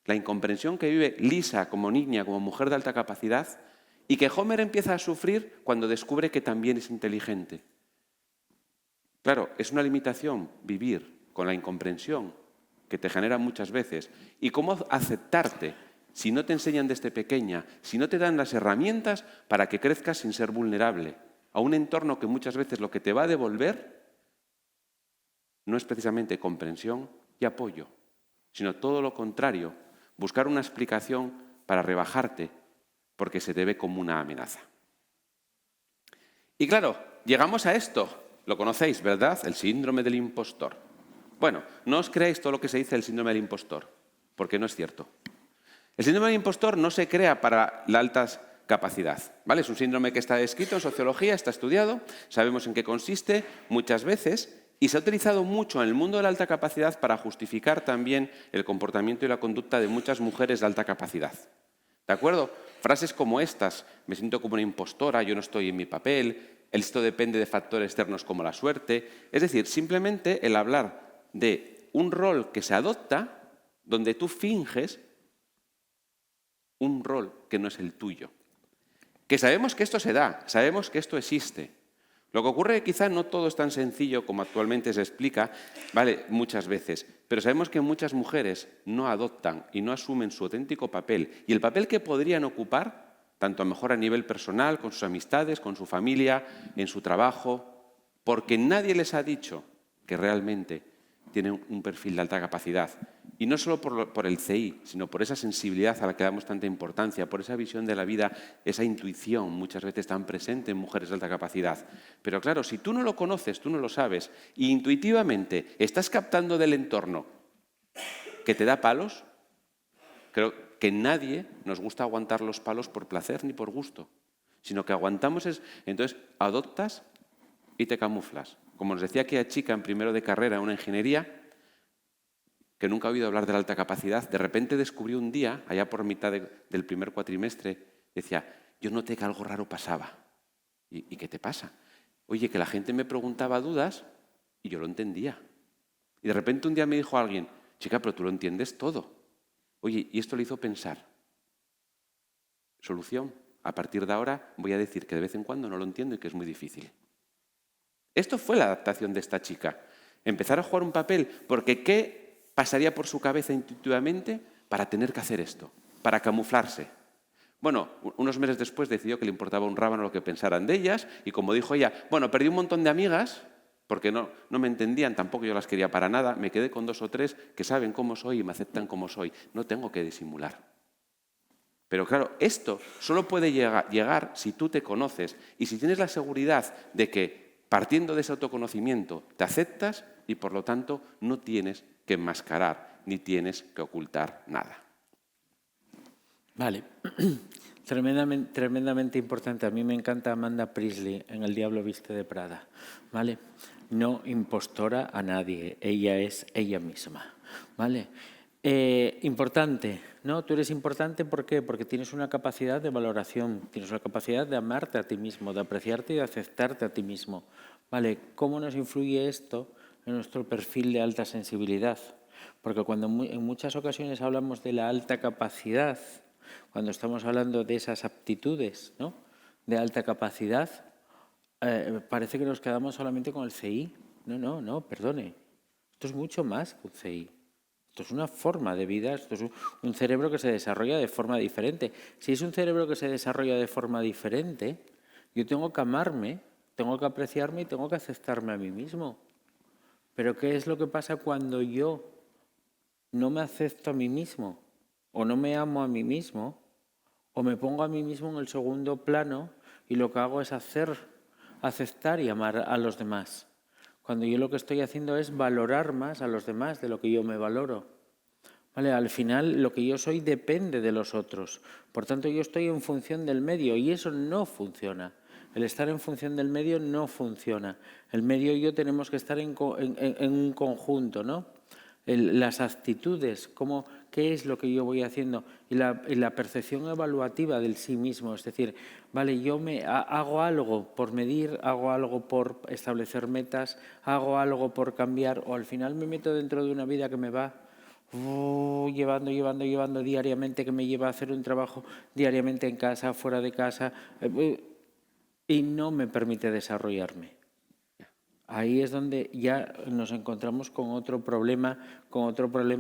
la incomprensión que vive Lisa como niña, como mujer de alta capacidad, y que Homer empieza a sufrir cuando descubre que también es inteligente. Claro, es una limitación vivir con la incomprensión que te genera muchas veces. Y cómo aceptarte si no te enseñan desde pequeña, si no te dan las herramientas para que crezcas sin ser vulnerable a un entorno que muchas veces lo que te va a devolver no es precisamente comprensión y apoyo, sino todo lo contrario, buscar una explicación para rebajarte porque se te ve como una amenaza. Y claro, llegamos a esto, lo conocéis, ¿verdad? El síndrome del impostor. Bueno, no os creáis todo lo que se dice del síndrome del impostor, porque no es cierto. El síndrome del impostor no se crea para la alta capacidad, ¿vale? Es un síndrome que está descrito en sociología, está estudiado, sabemos en qué consiste muchas veces, y se ha utilizado mucho en el mundo de la alta capacidad para justificar también el comportamiento y la conducta de muchas mujeres de alta capacidad. ¿De acuerdo? Frases como estas, me siento como una impostora, yo no estoy en mi papel, esto depende de factores externos como la suerte. Es decir, simplemente el hablar de un rol que se adopta donde tú finges un rol que no es el tuyo. Que sabemos que esto se da, sabemos que esto existe. Lo que ocurre es que quizá no todo es tan sencillo como actualmente se explica, ¿vale? Muchas veces, pero sabemos que muchas mujeres no adoptan y no asumen su auténtico papel y el papel que podrían ocupar, tanto a mejor a nivel personal, con sus amistades, con su familia, en su trabajo, porque nadie les ha dicho que realmente tienen un perfil de alta capacidad. Y no solo por el CI, sino por esa sensibilidad a la que damos tanta importancia, por esa visión de la vida, esa intuición muchas veces tan presente en mujeres de alta capacidad. Pero claro, si tú no lo conoces, tú no lo sabes, y intuitivamente estás captando del entorno que te da palos, creo que nadie nos gusta aguantar los palos por placer ni por gusto, sino que aguantamos entonces adoptas y te camuflas. Como nos decía aquella chica en primero de carrera en una ingeniería, que nunca ha oído hablar de la alta capacidad, de repente descubrió un día, allá por mitad del primer cuatrimestre, decía, yo noté que algo raro pasaba. ¿Y qué te pasa? Oye, que la gente me preguntaba dudas y yo lo entendía. Y de repente un día me dijo alguien, chica, pero tú lo entiendes todo. Oye, y esto le hizo pensar. Solución, a partir de ahora voy a decir que de vez en cuando no lo entiendo y que es muy difícil. Esto fue la adaptación de esta chica. Empezar a jugar un papel, porque ¿qué pasaría por su cabeza intuitivamente para tener que hacer esto, para camuflarse? Bueno, unos meses después decidió que le importaba un rábano lo que pensaran de ellas y como dijo ella, bueno, perdí un montón de amigas porque no me entendían, tampoco yo las quería para nada, me quedé con 2 o 3 que saben cómo soy y me aceptan como soy, no tengo que disimular. Pero claro, esto solo puede llegar si tú te conoces y si tienes la seguridad de que partiendo de ese autoconocimiento te aceptas y por lo tanto no tienes que enmascarar ni tienes que ocultar nada. Vale, tremendamente importante. A mí me encanta Amanda Priestley en El diablo viste de Prada, ¿vale? No impostora a nadie, ella es ella misma, ¿vale? Importante, ¿no? Tú eres importante, ¿por qué? Porque tienes una capacidad de valoración, tienes una capacidad de amarte a ti mismo, de apreciarte y de aceptarte a ti mismo. ¿Vale? ¿Cómo nos influye esto en nuestro perfil de alta sensibilidad? Porque cuando en muchas ocasiones hablamos de la alta capacidad, cuando estamos hablando de esas aptitudes, ¿no?, de alta capacidad, parece que nos quedamos solamente con el CI. No, perdone. Esto es mucho más que un CI. Esto es una forma de vida, esto es un cerebro que se desarrolla de forma diferente. Si es un cerebro que se desarrolla de forma diferente, yo tengo que amarme, tengo que apreciarme y tengo que aceptarme a mí mismo. Pero ¿qué es lo que pasa cuando yo no me acepto a mí mismo, o no me amo a mí mismo, o me pongo a mí mismo en el segundo plano y lo que hago es aceptar y amar a los demás? Cuando yo lo que estoy haciendo es valorar más a los demás de lo que yo me valoro. ¿Vale? Al final, lo que yo soy depende de los otros. Por tanto, yo estoy en función del medio y eso no funciona. El estar en función del medio no funciona. El medio y yo tenemos que estar en un conjunto, ¿no? Las actitudes, qué es lo que yo voy haciendo y la percepción evaluativa del sí mismo. Es decir, vale, yo hago algo por medir, hago algo por establecer metas, hago algo por cambiar, o al final me meto dentro de una vida que me va llevando diariamente, que me lleva a hacer un trabajo diariamente en casa, fuera de casa, y no me permite desarrollarme. Ahí es donde ya nos encontramos con otro problema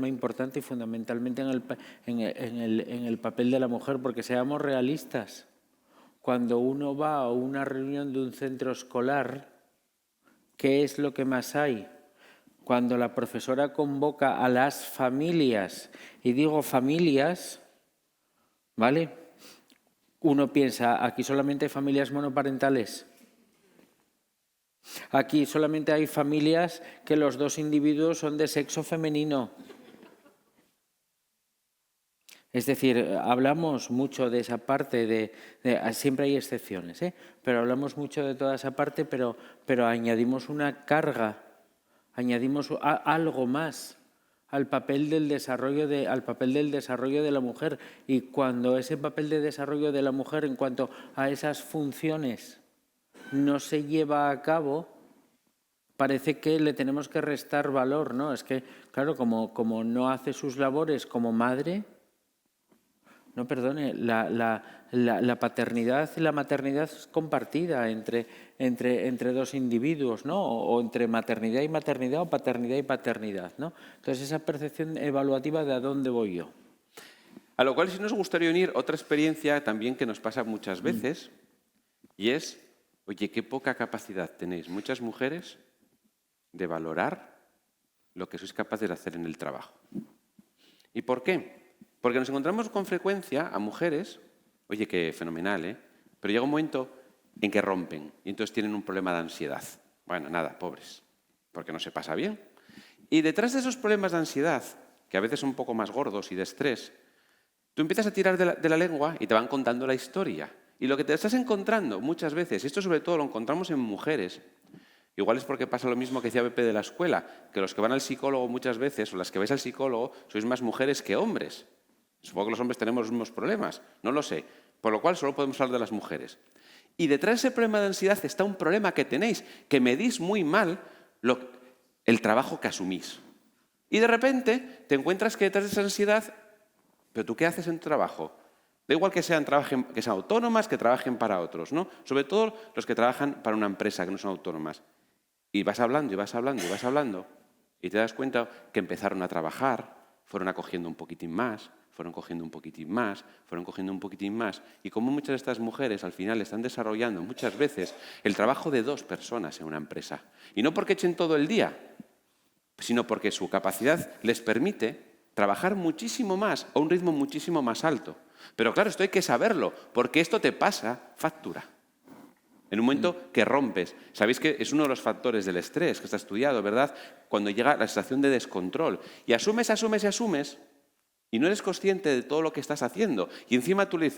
importante y fundamentalmente en el papel de la mujer, porque seamos realistas. Cuando uno va a una reunión de un centro escolar, ¿qué es lo que más hay? Cuando la profesora convoca a las familias, y digo familias, ¿vale? Uno piensa, aquí solamente hay familias monoparentales. Aquí solamente hay familias que los dos individuos son de sexo femenino. Es decir, hablamos mucho de esa parte, siempre hay excepciones, pero hablamos mucho de toda esa parte, pero añadimos una carga, añadimos algo más al papel del desarrollo de la mujer. Y cuando ese papel de desarrollo de la mujer en cuanto a esas funciones no se lleva a cabo, parece que le tenemos que restar valor, ¿no? Es que, claro, como no hace sus labores como madre, no, perdone, la paternidad y la maternidad es compartida entre dos individuos, ¿no? O entre maternidad y maternidad, o paternidad y paternidad, ¿no? Entonces, esa percepción evaluativa de a dónde voy yo. A lo cual sí nos gustaría unir otra experiencia también que nos pasa muchas veces, y es, oye, qué poca capacidad tenéis muchas mujeres de valorar lo que sois capaces de hacer en el trabajo. ¿Y por qué? Porque nos encontramos con frecuencia a mujeres, oye, que fenomenal, pero llega un momento en que rompen y entonces tienen un problema de ansiedad. Bueno, nada, pobres, porque no se pasa bien. Y detrás de esos problemas de ansiedad, que a veces son un poco más gordos y de estrés, tú empiezas a tirar de la lengua y te van contando la historia. Y lo que te estás encontrando muchas veces, y esto sobre todo lo encontramos en mujeres, igual es porque pasa lo mismo que decía Pepe de la escuela, que los que van al psicólogo muchas veces, o las que vais al psicólogo, sois más mujeres que hombres. Supongo que los hombres tenemos los mismos problemas, no lo sé. Por lo cual solo podemos hablar de las mujeres. Y detrás de ese problema de ansiedad está un problema que tenéis, que medís muy mal el trabajo que asumís. Y de repente te encuentras que detrás de esa ansiedad, ¿pero tú qué haces en tu trabajo? Da igual que sean autónomas, que trabajen para otros, ¿no? Sobre todo los que trabajan para una empresa, que no son autónomas. Y vas hablando, y vas hablando, y vas hablando, y te das cuenta que empezaron a trabajar, fueron acogiendo un poquitín más, fueron cogiendo un poquitín más, fueron cogiendo un poquitín más, y como muchas de estas mujeres al final están desarrollando muchas veces el trabajo de 2 personas en una empresa. Y no porque echen todo el día, sino porque su capacidad les permite trabajar muchísimo más a un ritmo muchísimo más alto. Pero claro, esto hay que saberlo, porque esto te pasa factura. En un momento que rompes. Sabéis que es uno de los factores del estrés que está estudiado, ¿verdad? Cuando llega la sensación de descontrol. Y asumes, y no eres consciente de todo lo que estás haciendo. Y encima tú le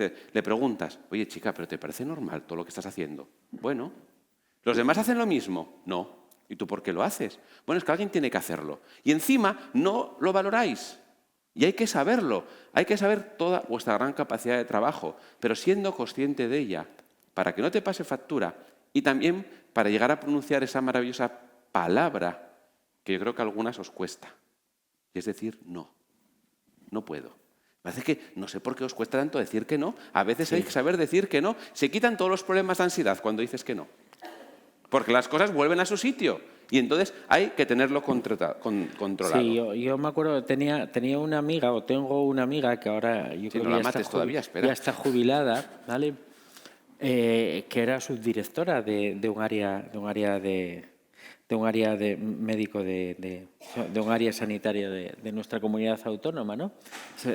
preguntas, oye chica, ¿pero te parece normal todo lo que estás haciendo? Bueno. ¿Los demás hacen lo mismo? No. ¿Y tú por qué lo haces? Bueno, es que alguien tiene que hacerlo. Y encima no lo valoráis. Y hay que saberlo, hay que saber toda vuestra gran capacidad de trabajo, pero siendo consciente de ella, para que no te pase factura y también para llegar a pronunciar esa maravillosa palabra que yo creo que a algunas os cuesta. Y es decir, no, no puedo. Parece que no sé por qué os cuesta tanto decir que no. A veces hay que saber decir que no. Se quitan todos los problemas de ansiedad cuando dices que no. Porque las cosas vuelven a su sitio. Y entonces hay que tenerlo controlado. Sí, yo me acuerdo, tenía una amiga, o tengo una amiga que ahora yo creo no que la mates todavía, espera. ya está jubilada, ¿vale? Que era subdirectora de un área de médico de un área sanitaria de nuestra comunidad autónoma, ¿no?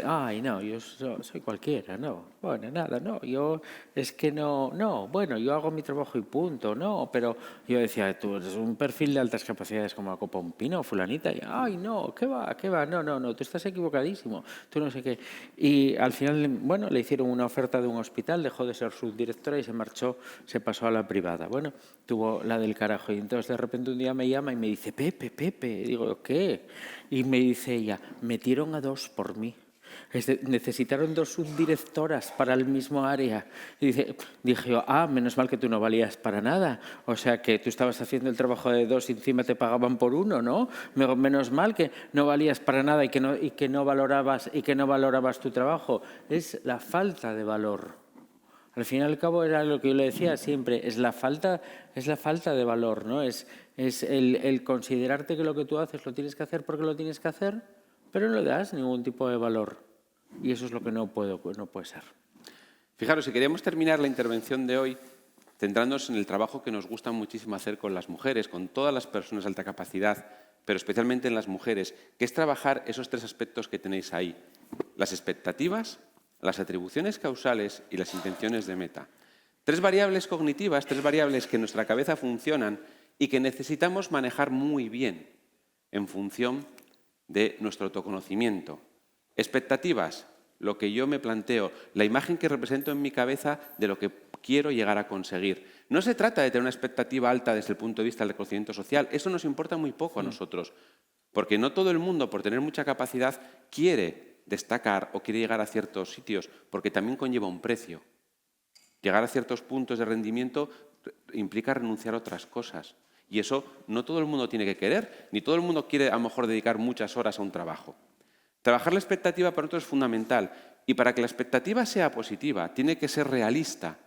Ay, no, yo soy cualquiera, no. Bueno, nada, no, yo es que no, bueno, yo hago mi trabajo y punto, no, pero yo decía, tú eres un perfil de altas capacidades como la copa un pino, fulanita, y, ay, no, ¿qué va? No, tú estás equivocadísimo, tú no sé qué. Y al final, bueno, le hicieron una oferta de un hospital, dejó de ser subdirectora y se marchó, se pasó a la privada. Bueno, tuvo la del carajo y entonces de repente un día me llama y me dice, Pepe, digo, ¿qué? Y me dice ella, metieron a 2 por mí. Necesitaron 2 subdirectoras para el mismo área. Y dije yo, menos mal que tú no valías para nada. O sea, que tú estabas haciendo el trabajo de 2 y encima te pagaban por 1, ¿no? Menos mal que no valías para nada y que no valorabas tu trabajo. Es la falta de valor. Al fin y al cabo era lo que yo le decía siempre, es la falta de valor, ¿no? Es el considerarte que lo que tú haces lo tienes que hacer porque lo tienes que hacer, pero no le das ningún tipo de valor. Y eso es lo que no puede ser. Fijaros, si queríamos terminar la intervención de hoy centrándonos en el trabajo que nos gusta muchísimo hacer con las mujeres, con todas las personas de alta capacidad, pero especialmente en las mujeres, que es trabajar esos 3 aspectos que tenéis ahí: las expectativas, las atribuciones causales y las intenciones de meta. 3 variables cognitivas, 3 variables que en nuestra cabeza funcionan y que necesitamos manejar muy bien en función de nuestro autoconocimiento. Expectativas, lo que yo me planteo, la imagen que represento en mi cabeza de lo que quiero llegar a conseguir. No se trata de tener una expectativa alta desde el punto de vista del reconocimiento social, eso nos importa muy poco a nosotros, porque no todo el mundo, por tener mucha capacidad, quiere destacar o quiere llegar a ciertos sitios, porque también conlleva un precio. Llegar a ciertos puntos de rendimiento implica renunciar a otras cosas. Y eso no todo el mundo tiene que querer, ni todo el mundo quiere a lo mejor dedicar muchas horas a un trabajo. Trabajar la expectativa para nosotros es fundamental. Y para que la expectativa sea positiva, tiene que ser realista.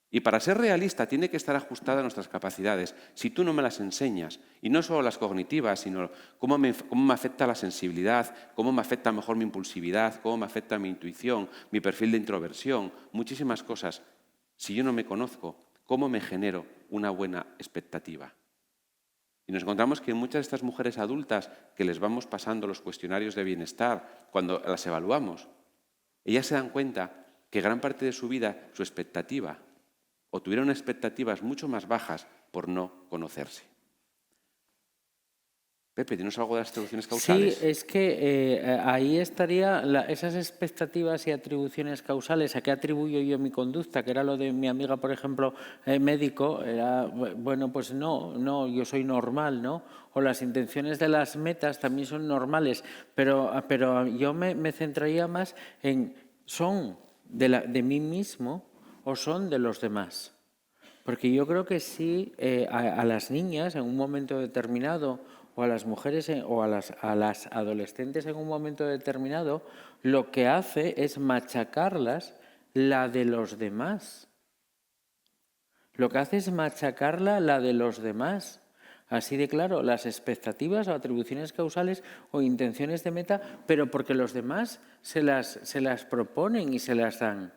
Y para ser realista tiene que estar ajustada a nuestras capacidades. Si tú no me las enseñas, y no solo las cognitivas, sino cómo me afecta la sensibilidad, cómo me afecta mejor mi impulsividad, cómo me afecta mi intuición, mi perfil de introversión, muchísimas cosas. Si yo no me conozco, ¿cómo me genero una buena expectativa? Y nos encontramos que muchas de estas mujeres adultas que les vamos pasando los cuestionarios de bienestar, cuando las evaluamos, ellas se dan cuenta que gran parte de su vida, su expectativa, o tuvieron expectativas mucho más bajas por no conocerse. Pepe, ¿tienes algo de las atribuciones causales? Sí, es que ahí estaría esas expectativas y atribuciones causales. ¿A qué atribuyo yo mi conducta? Que era lo de mi amiga, por ejemplo, médico. Era, bueno, pues no, yo soy normal, ¿no? O las intenciones de las metas también son normales. Pero yo me centraría más en, ¿son de mí mismo o son de los demás? Porque yo creo que sí, a las niñas en un momento determinado, o a las mujeres o a las adolescentes en un momento determinado, lo que hace es machacarlas la de los demás. Lo que hace es machacarla la de los demás. Así de claro, las expectativas o atribuciones causales o intenciones de meta, pero porque los demás se las proponen y se las dan.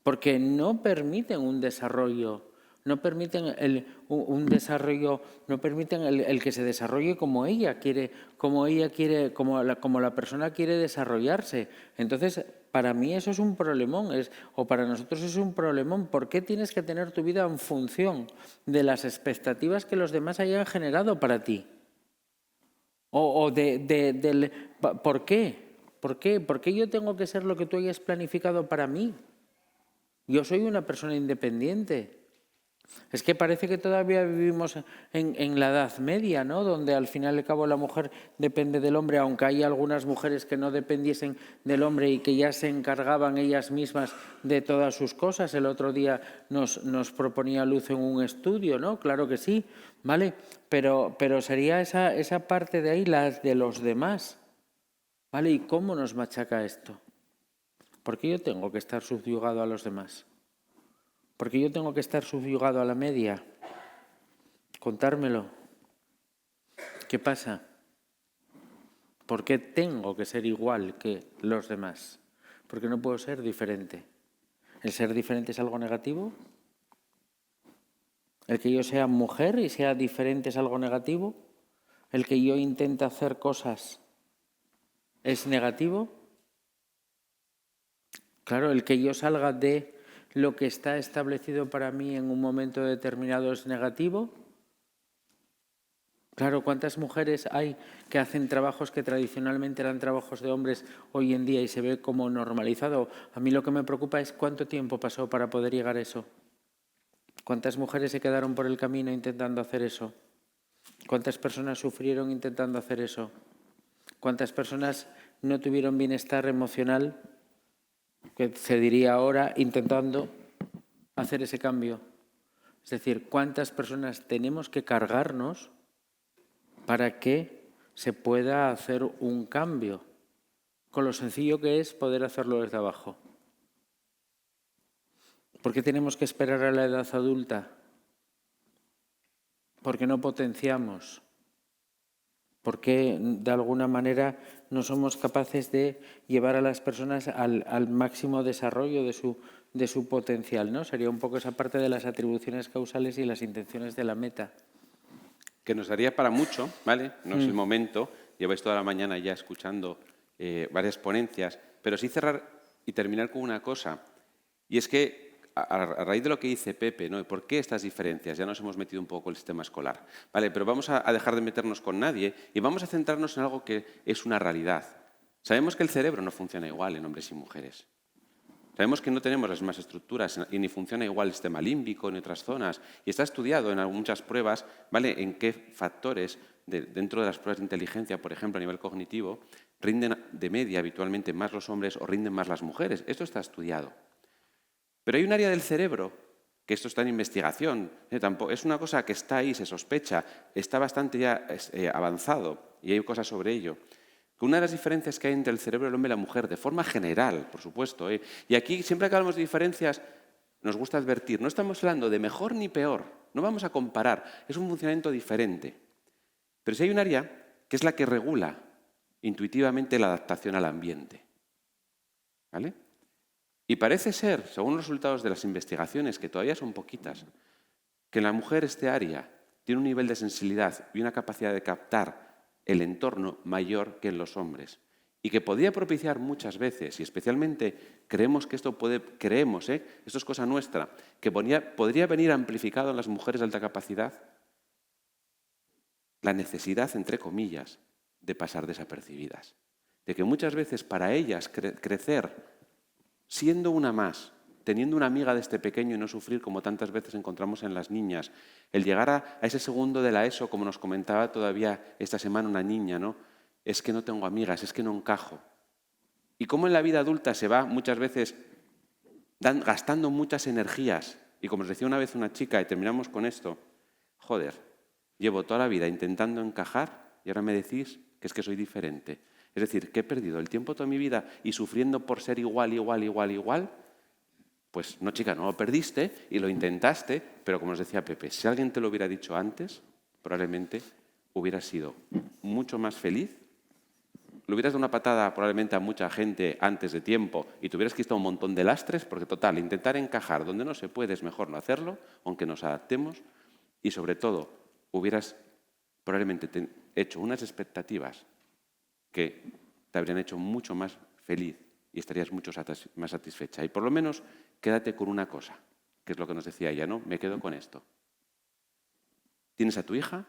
Porque no permiten un desarrollo. No permiten un desarrollo, no permiten el que se desarrolle como ella quiere, como la persona quiere desarrollarse. Entonces, para mí eso es un problemón, o para nosotros es un problemón. ¿Por qué tienes que tener tu vida en función de las expectativas que los demás hayan generado para ti? ¿Por qué? ¿Por qué? ¿Por qué yo tengo que ser lo que tú hayas planificado para mí? Yo soy una persona independiente. Es que parece que todavía vivimos en la Edad Media, ¿no? Donde al final y al cabo la mujer depende del hombre, aunque hay algunas mujeres que no dependiesen del hombre y que ya se encargaban ellas mismas de todas sus cosas. El otro día nos proponía Luz en un estudio, ¿no? Claro que sí, ¿vale? Pero sería esa parte de ahí, la de los demás, ¿vale? ¿Y cómo nos machaca esto? ¿Por qué yo tengo que estar subyugado a los demás? Porque yo tengo que estar subyugado a la media. Contármelo. ¿Qué pasa? ¿Por qué tengo que ser igual que los demás? Porque no puedo ser diferente. ¿El ser diferente es algo negativo? ¿El que yo sea mujer y sea diferente es algo negativo? ¿El que yo intente hacer cosas es negativo? Claro, el que yo salga de lo que está establecido para mí en un momento determinado es negativo. Claro, ¿cuántas mujeres hay que hacen trabajos que tradicionalmente eran trabajos de hombres hoy en día y se ve como normalizado? A mí lo que me preocupa es cuánto tiempo pasó para poder llegar a eso. ¿Cuántas mujeres se quedaron por el camino intentando hacer eso? ¿Cuántas personas sufrieron intentando hacer eso? ¿Cuántas personas no tuvieron bienestar emocional, que se diría ahora, intentando hacer ese cambio? Es decir, ¿cuántas personas tenemos que cargarnos para que se pueda hacer un cambio, con lo sencillo que es poder hacerlo desde abajo? ¿Por qué tenemos que esperar a la edad adulta? ¿Por qué no potenciamos? ¿Por qué de alguna manera no somos capaces de llevar a las personas al máximo desarrollo de su potencial, ¿no? Sería un poco esa parte de las atribuciones causales y las intenciones de la meta. Que nos daría para mucho, ¿vale? No es el momento, lleváis toda la mañana ya escuchando varias ponencias, pero sí cerrar y terminar con una cosa, y es que a raíz de lo que dice Pepe, ¿no? ¿Por qué estas diferencias? Ya nos hemos metido un poco en el sistema escolar, ¿vale? Pero vamos a dejar de meternos con nadie y vamos a centrarnos en algo que es una realidad. Sabemos que el cerebro no funciona igual en hombres y mujeres. Sabemos que no tenemos las mismas estructuras y ni funciona igual el sistema límbico en otras zonas. Y está estudiado en muchas pruebas, ¿vale?, en qué factores dentro de las pruebas de inteligencia, por ejemplo, a nivel cognitivo, rinden de media habitualmente más los hombres o rinden más las mujeres. Esto está estudiado. Pero hay un área del cerebro, que esto está en investigación, es una cosa que está ahí, se sospecha, está bastante ya avanzado y hay cosas sobre ello. Una de las diferencias que hay entre el cerebro del hombre y la mujer, de forma general, por supuesto, y aquí siempre que hablamos de diferencias nos gusta advertir, no estamos hablando de mejor ni peor, no vamos a comparar, es un funcionamiento diferente. Pero sí hay un área que es la que regula intuitivamente la adaptación al ambiente. ¿Vale? Y parece ser, según los resultados de las investigaciones, que todavía son poquitas, que en la mujer este área tiene un nivel de sensibilidad y una capacidad de captar el entorno mayor que en los hombres. Y que podría propiciar muchas veces, y especialmente creemos que esto esto es cosa nuestra, que podría venir amplificado en las mujeres de alta capacidad, la necesidad, entre comillas, de pasar desapercibidas. De que muchas veces para ellas crecer siendo una más, teniendo una amiga desde pequeño y no sufrir como tantas veces encontramos en las niñas, el llegar a ese segundo de la ESO, como nos comentaba todavía esta semana una niña, ¿no? Es que no tengo amigas, es que no encajo. Y cómo en la vida adulta se va muchas veces gastando muchas energías. Y como os decía una vez una chica, y terminamos con esto, joder, llevo toda la vida intentando encajar y ahora me decís que es que soy diferente. Es decir, que he perdido el tiempo toda mi vida y sufriendo por ser igual. Pues no, chica, no lo perdiste y lo intentaste, pero como os decía Pepe, si alguien te lo hubiera dicho antes, probablemente hubieras sido mucho más feliz, le hubieras dado una patada probablemente a mucha gente antes de tiempo y te hubieras quitado un montón de lastres, porque total, intentar encajar donde no se puede es mejor no hacerlo, aunque nos adaptemos, y sobre todo hubieras probablemente hecho unas expectativas que te habrían hecho mucho más feliz y estarías mucho más satisfecha. Y por lo menos quédate con una cosa, que es lo que nos decía ella, ¿no? Me quedo con esto. Tienes a tu hija,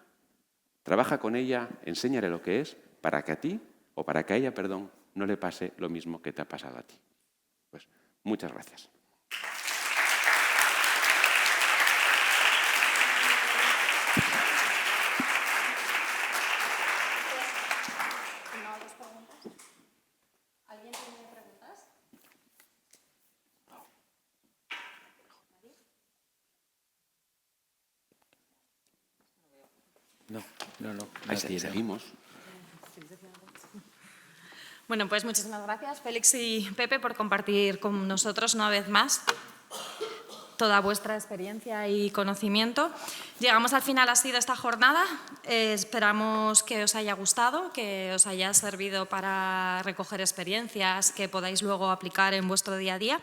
trabaja con ella, enséñale lo que es, para que a ti, o para que a ella, perdón, no le pase lo mismo que te ha pasado a ti. Pues muchas gracias. No. Ahí nadie, no. seguimos. Bueno, pues muchísimas gracias, Félix y Pepe, por compartir con nosotros una vez más toda vuestra experiencia y conocimiento. Llegamos al final así de esta jornada. Esperamos que os haya gustado, que os haya servido para recoger experiencias que podáis luego aplicar en vuestro día a día.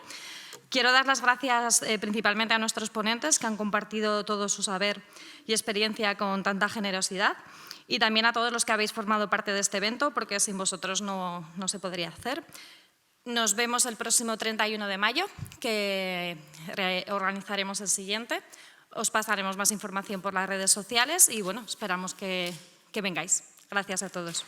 Quiero dar las gracias principalmente a nuestros ponentes que han compartido todo su saber y experiencia con tanta generosidad, y también a todos los que habéis formado parte de este evento, porque sin vosotros no se podría hacer. Nos vemos el próximo 31 de mayo, que organizaremos el siguiente. Os pasaremos más información por las redes sociales y bueno, esperamos que vengáis. Gracias a todos.